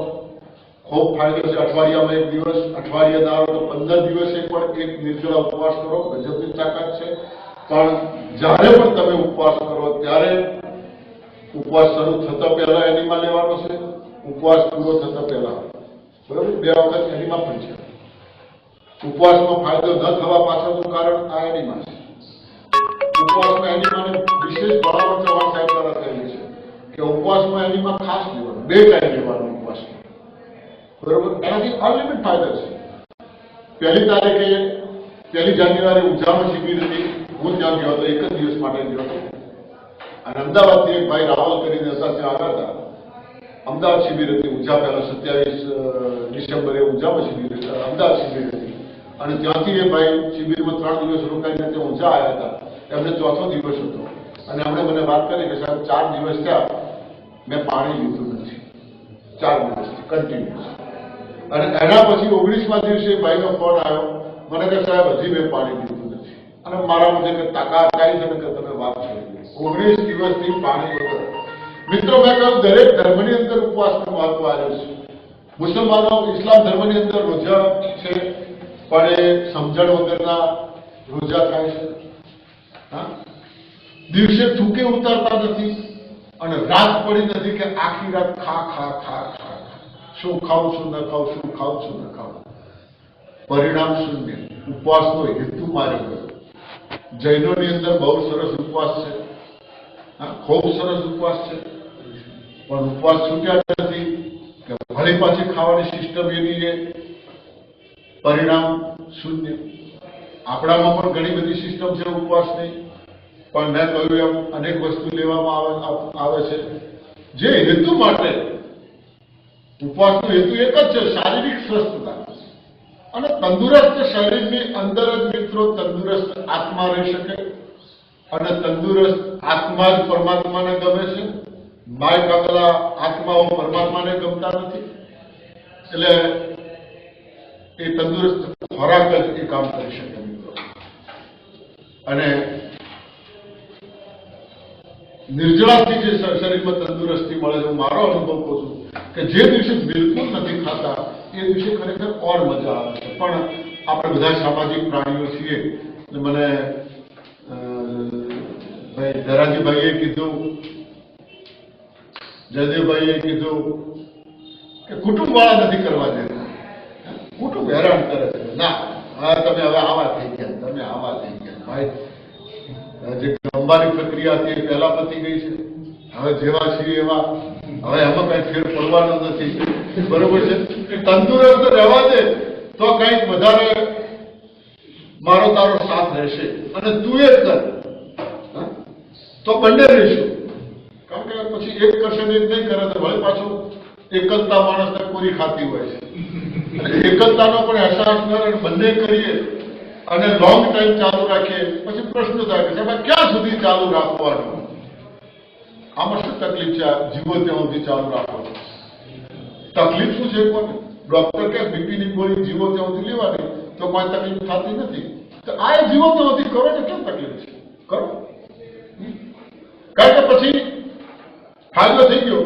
ખૂબ ફાયદો છે. અઠવાડિયામાં 1 દિવસ, અઠવાડિયા ના રહો તો 15 દિવસે પણ એક નિર્જળા ઉપવાસ કરો, ગજબની તાકાત છે. પણ જ્યારે પણ તમે ઉપવાસ કરો ત્યારે ઉપવાસ શરૂ થતા પહેલા એનીમાં લેવાનો છે, ઉપવાસ પૂરો થતા પહેલા. બરોબર? 2 વખત એનીમાં પણ છે. ઉપવાસમાં ફાયદો ન થવા પાછળનું કારણ આ એનીમાં છે. ઉપવાસમાં એનીમાને વિશેષ ભલામણ ચૌહાણ સાહેબ દ્વારા થયેલી છે કે ઉપવાસમાં એનીમાં ખાસ લેવાનું, 2 ટાઈમ લેવાનું ઉપવાસમાં. બરોબર? એનાથી અનલિમિટ ફાયદા છે. 1 તારીખે 1 જાન્યુઆરી ઉજામાં શિબિર હતી. હું ત્યાં ગયો હતો, 1 જ દિવસ માટે ગયો હતો. અને અમદાવાદથી એક ભાઈ રાવલ કરીને હતા, ત્યાં આવ્યા હતા. અમદાવાદ શિબિર હતી. ઉજા પહેલા 27 ડિસેમ્બરે ઉજામાં શિબિર અમદાવાદ શિબિર હતી. અને ત્યાંથી એ ભાઈ શિબિરમાં 3 દિવસ રોકાઈને ત્યાં ઉજા આવ્યા હતા. એમને 4થો દિવસ હતો અને એમણે મને વાત કરી કે સાહેબ 4 દિવસ થયા મેં પાણી લીધું નથી. 4 દિવસ કન્ટિન્યુઅસ. અને એના પછી 19મા દિવસે ભાઈનો ફોન આવ્યો, મને કે સાહેબ હજી મેં પાણી લીધું નથી. અને મારા મુજબ કે તાકાત આવી છે કે તમે વાત છોડી દો. 19 દિવસથી પાણી વગર. મિત્રો મેં કહ્યું દરેક ધર્મની અંદર ઉપવાસનું મહત્વ આવ્યું છે. મુસલમાનો ઇસ્લામ ધર્મની અંદર રોજા છે, પણ એ સમજણ વગરના રોજા થાય છે. દિવસે થૂકે ઉતારતા નથી અને રાત પડી નથી કે આખી રાત ખા ખા ખા ખા, શું ખાઉં છું ન ખાઉં, શું ખાઉં છું ન ખાઉં. પરિણામ શૂન્ય. ઉપવાસનો હેતુ માર્યો ગયો. જૈનોની અંદર બહુ સરસ ઉપવાસ છે, ખૂબ સરસ ઉપવાસ છે. પણ ઉપવાસ છૂટ્યા નથી કે વળી પાછી ખાવાની સિસ્ટમ એની છે. પરિણામ શૂન્ય. આપણામાં પણ ઘણી બધી સિસ્ટમ છે ઉપવાસની, પણ મેં કહ્યું એમ અનેક વસ્તુ લેવામાં આવે છે. જે હેતુ માટે ઉપવાસનો હેતુ એક જ છે, શારીરિક સ્વસ્થતા. અને તંદુરસ્ત શરીરની અંદર જ મિત્રો તંદુરસ્ત આત્મા રહી શકે. અને તંદુરસ્ત આત્મા જ પરમાત્માને ગમે છે. માય કાકલા આત્માઓ પરમાત્માને ગમતા નથી. એટલે એ તંદુરસ્ત ખોરાક જ એ કામ કરી શકે મિત્રો. અને નિર્જળાથી જે શરીરમાં તંદુરસ્તી મળે છે, હું મારો અનુભવ કહું છું કે જે દિવસે બિલકુલ નથી ખાતા એ દિવસે ખરેખર ઓર મજા આવે છે. પણ આપણે બધા સામાજિક પ્રાણીઓ છીએ. મને ભાઈ ધરાજીભાઈએ કીધું, જયદેવભાઈએ કીધું કે કુટુંબ વાળા નથી કરવા દેતા, કુટુંબ હેરાન કરે છે. ના, તમે હવે આવા થઈ ગયા, તમે આવા થઈ ગયા. ભાઈ જે લંબાની પ્રક્રિયા હતી એ પહેલા પતી ગઈ છે. હવે જેવા છીએ એવા, હવે એમાં કઈ ફેર પડવાનો નથી. બરોબર છે? તંદુરસ્ત રહેવા દે તો કંઈક વધારે મારો તારો સાથ રહેશે. અને તું એ કર, તો બંને રહીશું. કારણ કે પછી એક કરશે ને એક નહીં કરે તો ભલે પાછું એકલતા માણસને પૂરી ખાતી હોય છે. એકલતાનો પણ અહેસાસ ન રહે, બંને કરીએ અને લોંગ ટાઈમ ચાલુ રાખીએ પછી પ્રશ્ન થાય કે સાહેબ ક્યાં સુધી ચાલુ રાખવાનું? આમાં શું તકલીફ છે? જીવો ત્યાં સુધી ચાલુ રાખવાનું તકલીફ શું છે? કોને ડોક્ટર કે બીપીની ગોળી જીવો ત્યાં સુધી લેવાની તો કોઈ તકલીફ થતી નથી. તો આ જીવો ત્યાં સુધી કરો ને કેમ તકલીફ છે? કરો. કારણ કે પછી ફાયદો થઈ ગયો,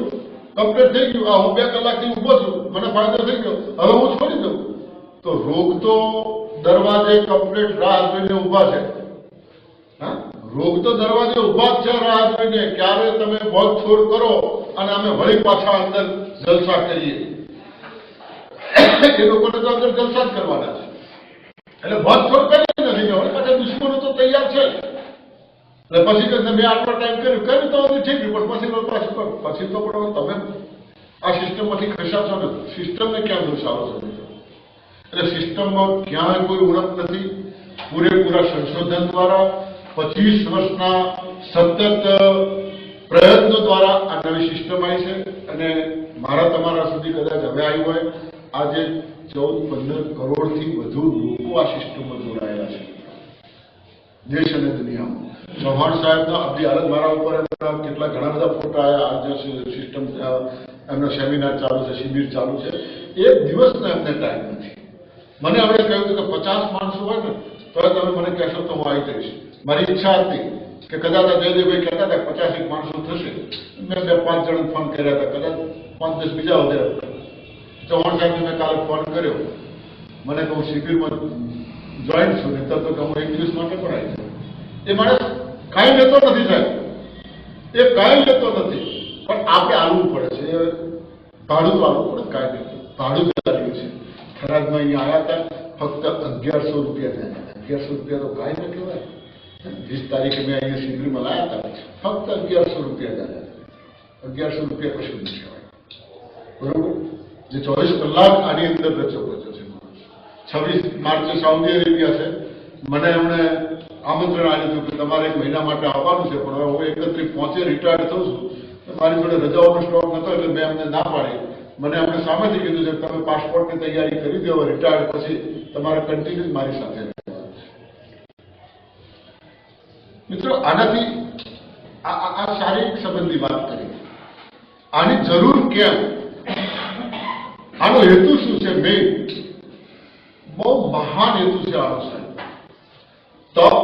કમ્પ્લીટ થઈ ગયું. હું 2 કલાકથી ઉભો છું, મને ફાયદો થઈ ગયો, હવે હું છોડી દઉં તો રોગ તો દરવાજે કમ્પ્લીટ રાહ જોઈને ઉભા છે. હા, રોગ તો દરવાજે ઉભા જ છે રાહ જોઈને. ક્યારે તમે ભોગ છોડ કરો અને અમે વળી પાછા અંદર જલસા કરીએ. એ લોકોને તો અંદર જલસા જ કરવાના છે. એટલે ભોગ છોડ કરી નથી, વળી પાછા દુશ્મનો તો તૈયાર છે. એટલે પછી કે મેં આટલો ટાઈમ કર્યું તો ઠીક, પણ પછી તો પણ તમે આ સિસ્ટમમાંથી ખસ્યા છો ને, સિસ્ટમને ક્યાં દોષારો છો? એટલે સિસ્ટમમાં ક્યાંય કોઈ ઉણપ નથી. પૂરેપૂરા સંશોધન દ્વારા 25 વર્ષના સતત પ્રયત્નો દ્વારા આ નવી સિસ્ટમ આવી છે. અને મારા તમારા સુધી કદાચ હવે આવ્યું હોય, આજે 14-15 કરોડથી વધુ લોકો આ સિસ્ટમમાં જોડાયેલા છે, દેશ અને દુનિયામાં. ચૌહાણ સાહેબના અબજી હાલત મારા ઉપર કેટલા ઘણા બધા ફોટા આવ્યા. આ જે સિસ્ટમ એમનો સેમિનાર ચાલુ છે, શિબિર ચાલુ છે, એક દિવસનો એમને ટાઈમ નથી. મને હવે કહ્યું કે 50 માણસો હોય ને તો તમે મને કહેશો તો હું આવી જઈશ. મારી ઈચ્છા હતી કે કદાચ જયદેવભાઈ કહેતા હતા 50 માણસો થશે. મેં 2-5 જણ ફોન કર્યા હતા, કદાચ 5-10 બીજા વધારે. ચૌહાણ સાહેબને મેં કાલે ફોન કર્યો, મને કહું શિબિરમાં જોઈન્ટ છું, નહીં તો હું 1 દિવસ માટે પણ આવી જાઉં. એ માણસ કાંઈ લેતો નથી સાહેબ, એ કાંઈ લેતો નથી, પણ આપણે આલવું પડે છે. ભાડું તો આલવું પડે, કાંઈ નહીં, ભાડું ચાલ્યું છે. ખરાજમાં અહીંયા આવ્યા હતા, ફક્ત 1100 રૂપિયા થયા. 1100 રૂપિયા તો કાંઈ ન કહેવાય. 20 તારીખે મેં અહીંયા શિબિરમાં લાવ્યા હતા, ફક્ત 1100 રૂપિયા થયા. 1100 રૂપિયા કશું નહીં કહેવાય, બરોબર? જે 24 કલાક આની અંદર રચો બચ્યો છે. 26 માર્ચે સાઉદી અરેબિયા છે. મને એમણે આમંત્રણ આવ્યું હતું કે તમારે 1 મહિના માટે આવવાનું છે, પણ હવે હું 31 પહોંચે રિટાયર્ડ થઉં છું. મારી જોડે રજાઓનો સ્ટોક નતો એટલે મેં એમને ના પાડી. મને એમણે સામેથી કીધું છે તમે પાસપોર્ટની તૈયારી કરી દો, રિટાયર્ડ પછી તમારે કન્ટિન્યુ મારી સાથે. મિત્રો, આનાથી આ શારીરિક સંબંધી વાત કરી. આની જરૂર કેમ? આનો હેતુ શું છે? મેં બહુ મહાન હેતુ છે આનો સાહેબ. તપ,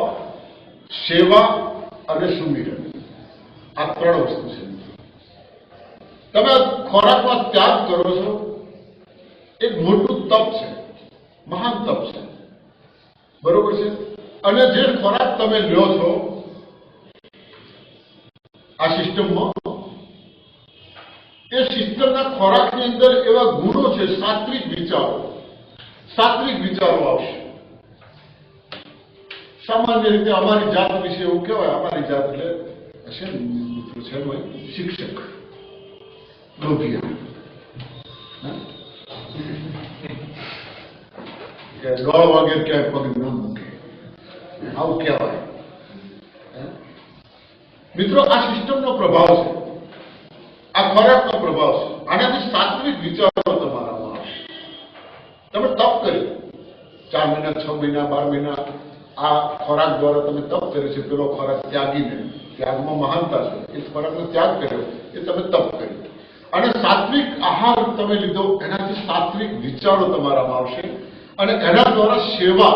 સેવા અને સુમિરન, આ 3 વસ્તુ છે. તમે ખોરાકમાં ત્યાગ કરો છો, એક મોટું તપ છે, મહાન તપ છે, બરોબર છે? અને જે ખોરાક તમે લ્યો છો આ સિસ્ટમમાં, એ સિસ્ટમના ખોરાકની અંદર એવા ગુણો છે, સાત્વિક વિચારો આવશે. સામાન્ય રીતે અમારી જાત વિશે એવું કહેવાય, અમારી જાત એટલે હશે મિત્રો છે શિક્ષક, લોભિયા, ગળ વગેરે ક્યાંય પગ ન મૂકે, આવું કહેવાય. મિત્રો, આ સિસ્ટમનો પ્રભાવ છે, આ ખોરાકનો પ્રભાવ છે. આનાથી સાત્વિક વિચારો તમારામાં આવશે. તમે તપ કર્યું 4 મહિના, 6 મહિના, 12 મહિના, આ ખોરાક દ્વારા તમે તપ કર્યો છે. પેલો ખોરાક ત્યાગીને, ત્યાગમાં મહાનતા છે, એ ખોરાકનો ત્યાગ કર્યો, એ તમે તપ કર્યું. અને સાત્વિક આહાર તમે લીધો, એનાથી સાત્વિક વિચારો તમારામાં આવશે. અને એના દ્વારા સેવા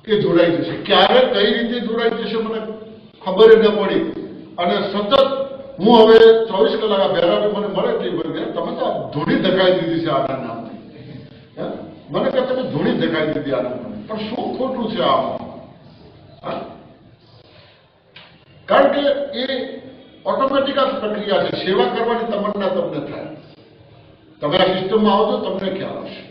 એ જોડાઈ જશે. ક્યારે કઈ રીતે જોડાઈ જશે મને ખબર ન પડી. અને સતત હું હવે 24 કલાક આ બેરાને મને મળે એટલી બધી, તમે તો ધૂણી ધકાઈ દીધી છે આના નામની. મને કહે તમે ધૂણી ધકાઈ દીધી આના નામની, પણ શું ખોટું છે આમાં? કારણ કે એ ઓટોમેટિક આ પ્રક્રિયા છે. સેવા કરવાની તમન્ના તમને થાય. તમે આ સિસ્ટમમાં આવજો, તમને ખ્યાલ આવશે.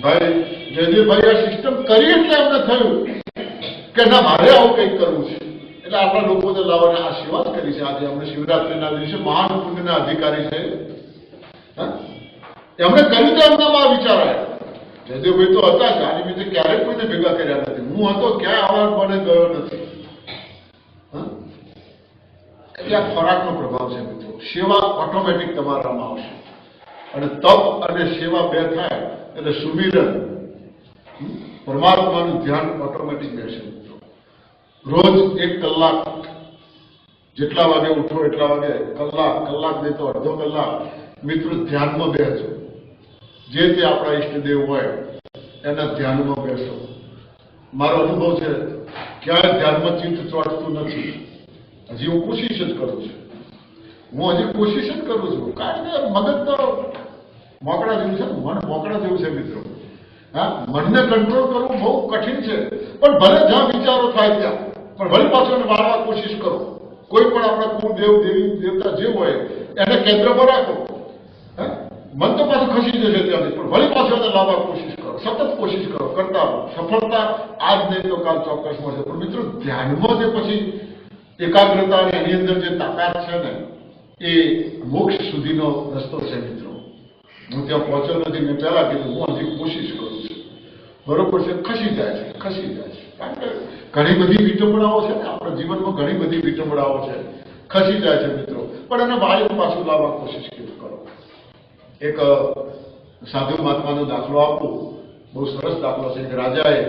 ભાઈ જયદેવભાઈ આ સિસ્ટમ કરી એટલે એમને થયું કે ના મારે આવું કંઈક કરવું છે. એટલે આપણા લોકોને લાવવાને આ સેવા જ કરી છે. આજે અમને શિવરાત્રીના દિવસે મહાન પુણ્યના અધિકારી છે. એમણે કર્યું તો એમનામાં વિચાર આવ્યો. જયદેવભાઈ તો હતા જ, આ નિમિત્તે ક્યારેક કોઈને ભેગા કર્યા નથી. હું હતો ક્યાંય આવા મને ગયો નથી. એટલે આ ખોરાકનો પ્રભાવ છે મિત્રો. સેવા ઓટોમેટિક તમારામાં આવશે, અને તપ અને સેવા બે થાય એટલે સુમિરન પરમાત્માનું ધ્યાન ઓટોમેટિક બેસે મિત્રો. રોજ 1 કલાક, જેટલા વાગે ઉઠો એટલા વાગે કલાક નહીં તો અડધો કલાક મિત્રો ધ્યાનમાં બેસો. જે તે આપણા ઈષ્ટદેવ હોય એના ધ્યાનમાં બેસો. મારો અનુભવ છે, ક્યાંય ધ્યાનમાં ચિત્ત ચોંટતું નથી. હજી હું કોશિશ જ કરું છું. કારણ કે મગજ તો મોકળા જેવું છે, મન મોકળા જેવું છે મિત્રો. હા, મનને કંટ્રોલ કરવું બહુ કઠિન છે, પણ ભલે જ્યાં વિચારો થાય ત્યાં, પણ ભલે પાછો એને વાળવા કોશિશ કરો. કોઈ પણ આપણા કુળદેવ દેવી દેવતા જે હોય એને કેન્દ્રમાં રાખો. મન તો પાછું ખસી જશે ત્યાંથી, પણ ભલે પાછો એને લાવવા કોશિશ કરો, સતત કોશિશ કરો, કરતા રહો. સફળતા આજ નહીં તો કાલ ચોક્કસ મળશે. પણ મિત્રો ધ્યાનમાં જે પછી એકાગ્રતા અને એની અંદર જે તાકાત છે ને, એ મોક્ષ સુધીનો રસ્તો છે મિત્રો. હું ત્યાં પહોંચ્યો નથી. મેં પહેલા કીધું હું હજી કોશિશ કરું છું. બરોબર છે, ખસી જાય છે. કારણ કે ઘણી બધી વિટંબણાઓ છે ને આપણા જીવનમાં, ઘણી બધી વિટંબણાઓ છે, ખસી જાય છે મિત્રો. પણ એને વાયુ પાછું લાવવા કોશિશ કરો. એક સાધુ મહાત્માનો દાખલો આપું, બહુ સરસ દાખલો છે. એક રાજાએ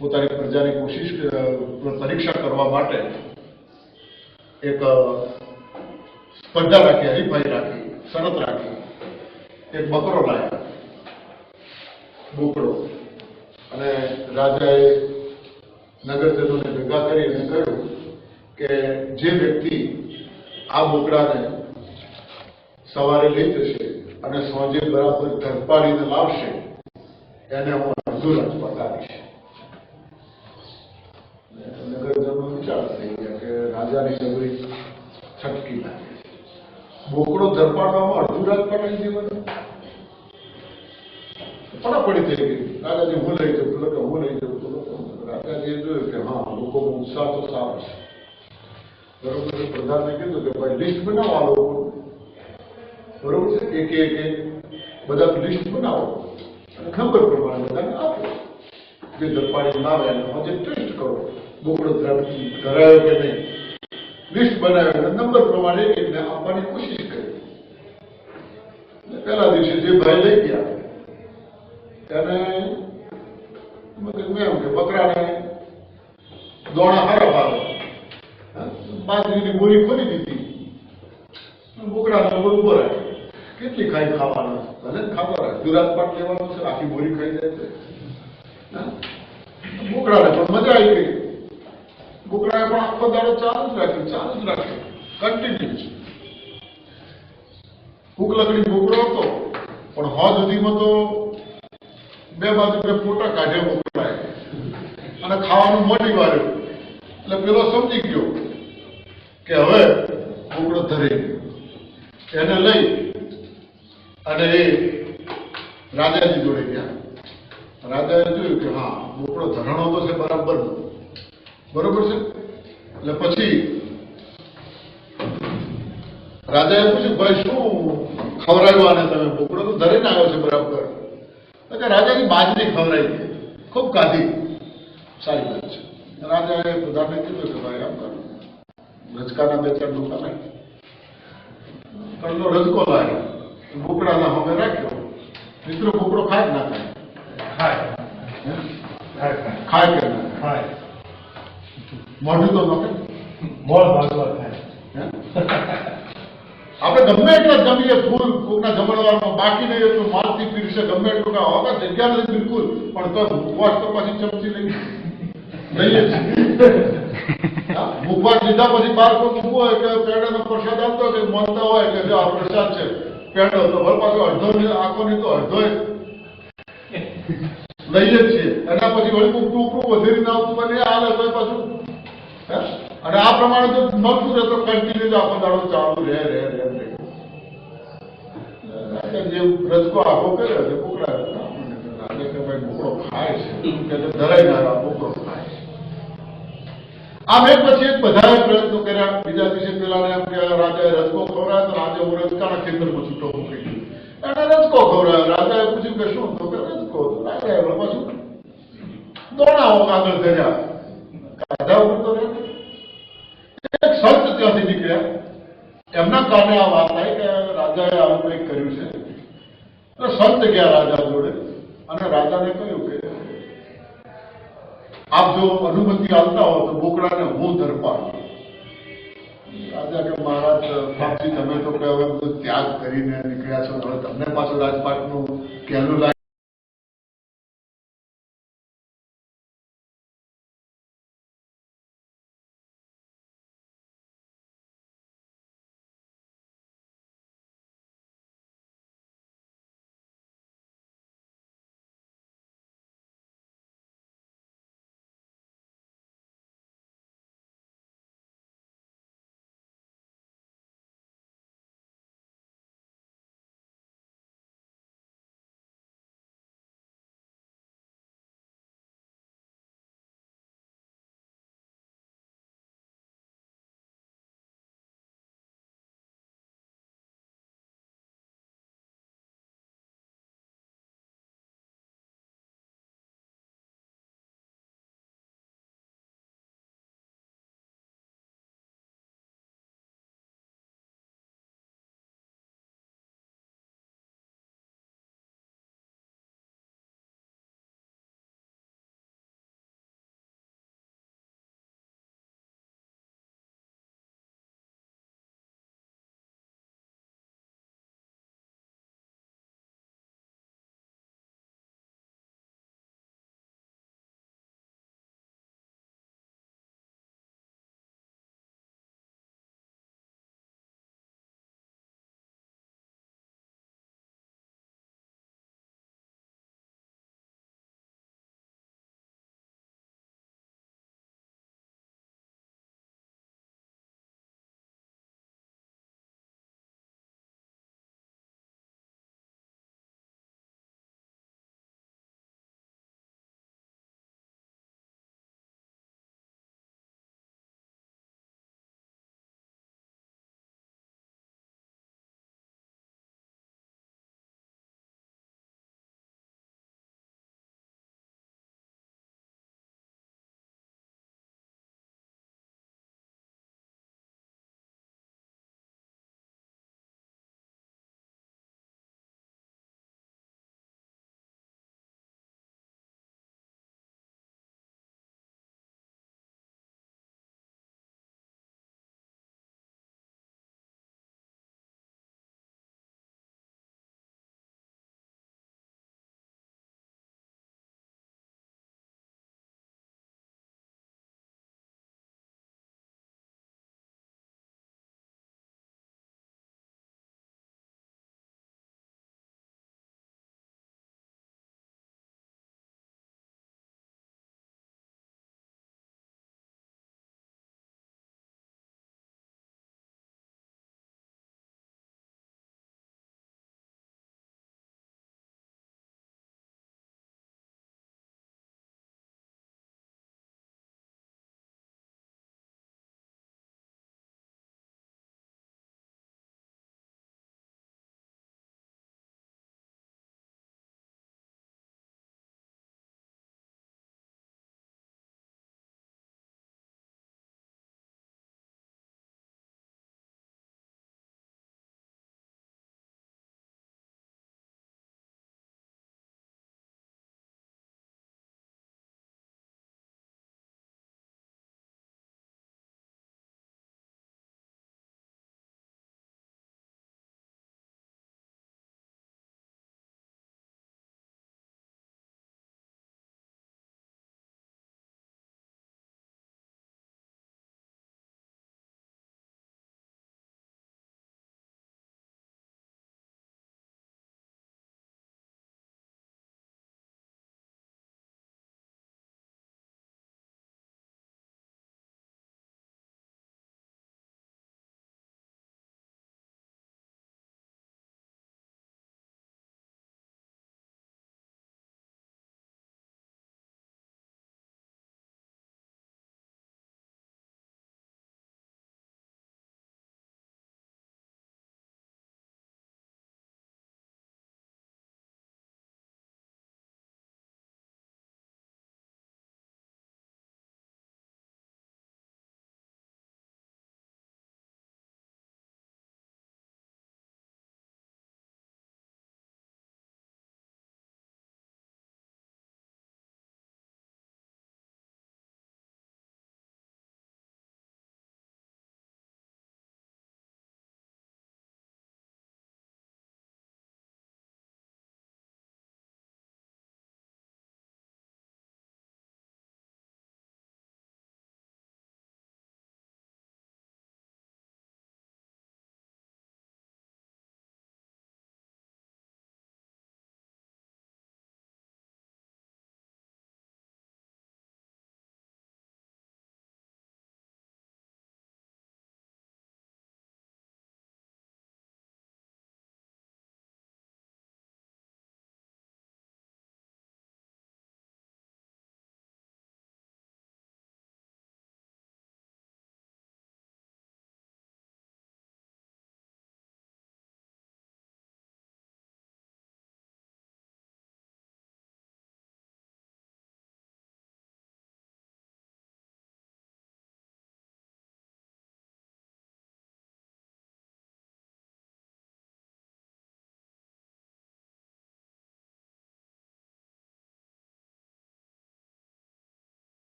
પોતાની પ્રજાની પરીક્ષા કરવા માટે એક સ્પર્ધા રાખી, હરીફાઈ રાખી, શરત રાખી. એક બકરો લાવ્યા, બોકડો, અને રાજાએ નગરજનોને ભેગા કરી અને કહ્યું કે જે વ્યક્તિ આ બોકડાને સવારે લઈ જશે અને સાંજે બરાબર ધરપાડીને લાવશે એને હું અડધું રાજપાટ આપીશ. નગરજનો વિચાર થઈ ગયા કે રાજાની નગરી છટકી લાગે. બોકડો ધરપાડવામાં અડધું રાજપાટ આવી દેવાનું પડાપડી થઈ ગઈ. રાજાજી હું લઈ જઉં, પેલો કે હું લઈ જઉં, પેલો રાજાજીએ જોયું કે હા લોકોનો ઉત્સાહ તો સારો છે. બરોબર છે. પ્રધાને કીધું કે ભાઈ લિસ્ટ બનાવો આ લોકો. બરોબર છે. એક બધા લિસ્ટ બનાવો અને નંબર પ્રમાણે બધાને આપો. જે ધરપાડી લાવે એને આજે ટેસ્ટ કરો, બોકડો ધરાયો કે નહીં. લિસ્ટ બનાવ્યો અને નંબર પ્રમાણે એકને આપવાની કોશિશ કરી. પહેલા દિવસે જે ભાઈ લઈ ગયા એને એમ કે બકરાને દોણા હારા ભાવે, બાજરીની બોરી ખોલી દીધી, બોકડાને ઉભો રાખે. કેટલી ખાઈ ખાવાનું, ભલે ખાવા રાખે. દુરાજપાટ લેવાનો છે, આખી બોરી ખાઈ જાય છે. બોકડાને પણ મજા આવી ગઈ. બોકડાએ પણ આખો દાડો ચાલુ જ રાખ્યું, કન્ટિન્યુ. ભૂખ લકડી બોકડો હતો, પણ હોજ સુધીમાં તો બે બાજુ બે ફોટા કાઢ્યા બોકડાએ અને ખાવાનું મોડી વાળ્યું. એટલે પેલો સમજી ગયો કે હવે બોકડો ધરી ગયો. એને લઈ અને એ રાજાજી જોડે ગયા. રાજાએ જોયું કે હા બોકડો ધરાણો તો છે બરાબર, બરોબર છે. એટલે પછી રાજાએ પૂછ્યું ભાઈ શું ખવડાવ્યું આને તમે? બોકડો તો ધરીને આવ્યો છે બરાબર. કે રાજાની બાજરી ખવડાવી દે, ખૂબ ખાધી, સારી વાત છે. રાજાએ પ્રધાનને કીધું કે ભાઈ આમ કરો, રજકાના 2-4 ડોકા નાખી, કડલો રજકો લાવ્યો, બોકડાના હવે રાખ્યો. મિત્રો બોકડો ખાય જ ના ખાય? ખાય કે ના ખાય? મોઢું તો નોખે, મોઢ ભાગવા થાય. આપણે ગમે એટલા જમીએ ફૂલ કોકના જમણવારમાં, બાકી નહીં એટલું માલથી પીરશે, ગમે એટલું હવે જગ્યા નથી બિલકુલ, પણ તો મુખવાસ તો પછી ચમચી લઈએ છીએ. મુખવાસ લીધા પછી બાર કોઈ મૂકવું હોય કે પેડાનો પ્રસાદ આપતો હોય કે માનતા હોય કે જો આ પ્રસાદ છે પેડો, તો ભલે પાછો અડધો આખો નહીં તો અડધો લઈએ જ છીએ. એના પછી વળી ટૂંકું વધેરી ના આવતું બને હાલે તો પાછું. અને આ પ્રમાણે જો મળતું રહે તો કન્ટિન્યુ આખો દાડો ચાલુ રહે. જે રજકો આખો કર્યો છે બોકડા, રાજા કે ભાઈ બોકડો ખાય છે, ધરાઈ ના બોકડો ખાય છે. આમ એક પછી એક બધાએ પ્રયત્નો કર્યા. બીજા દિવસે પેલા એમ કે રાજાએ રજકો ખવડાવ્યો તો રાજા હું રજકાના ખેતરમાં છૂટો મૂકી ગયો. એને રજકો ખવડાવ્યો. રાજાએ પૂછ્યું કે શું? તો કે રજકો. રાજા એમાં પાછું દોડાવો આગળ ધર્યા કાઢા ઉપર તો રહ્યા. એક સંત ત્યાંથી નીકળ્યા, એમના કારણે આ વાત થાય કે રાજાએ આવું કંઈક કર્યું છે. તો સંત ગયા રાજા જોડે અને રાજાને કહ્યું કે આપ જો અનુમતિ આપતા હો તો બોકડાને હું ધરપાડું. રાજા કે મહારાજ બાપજી તમે તો કે હવે બધું ત્યાગ કરીને નીકળ્યા છો, હવે તમને પાછું રાજપાટનું કહેલું લાગે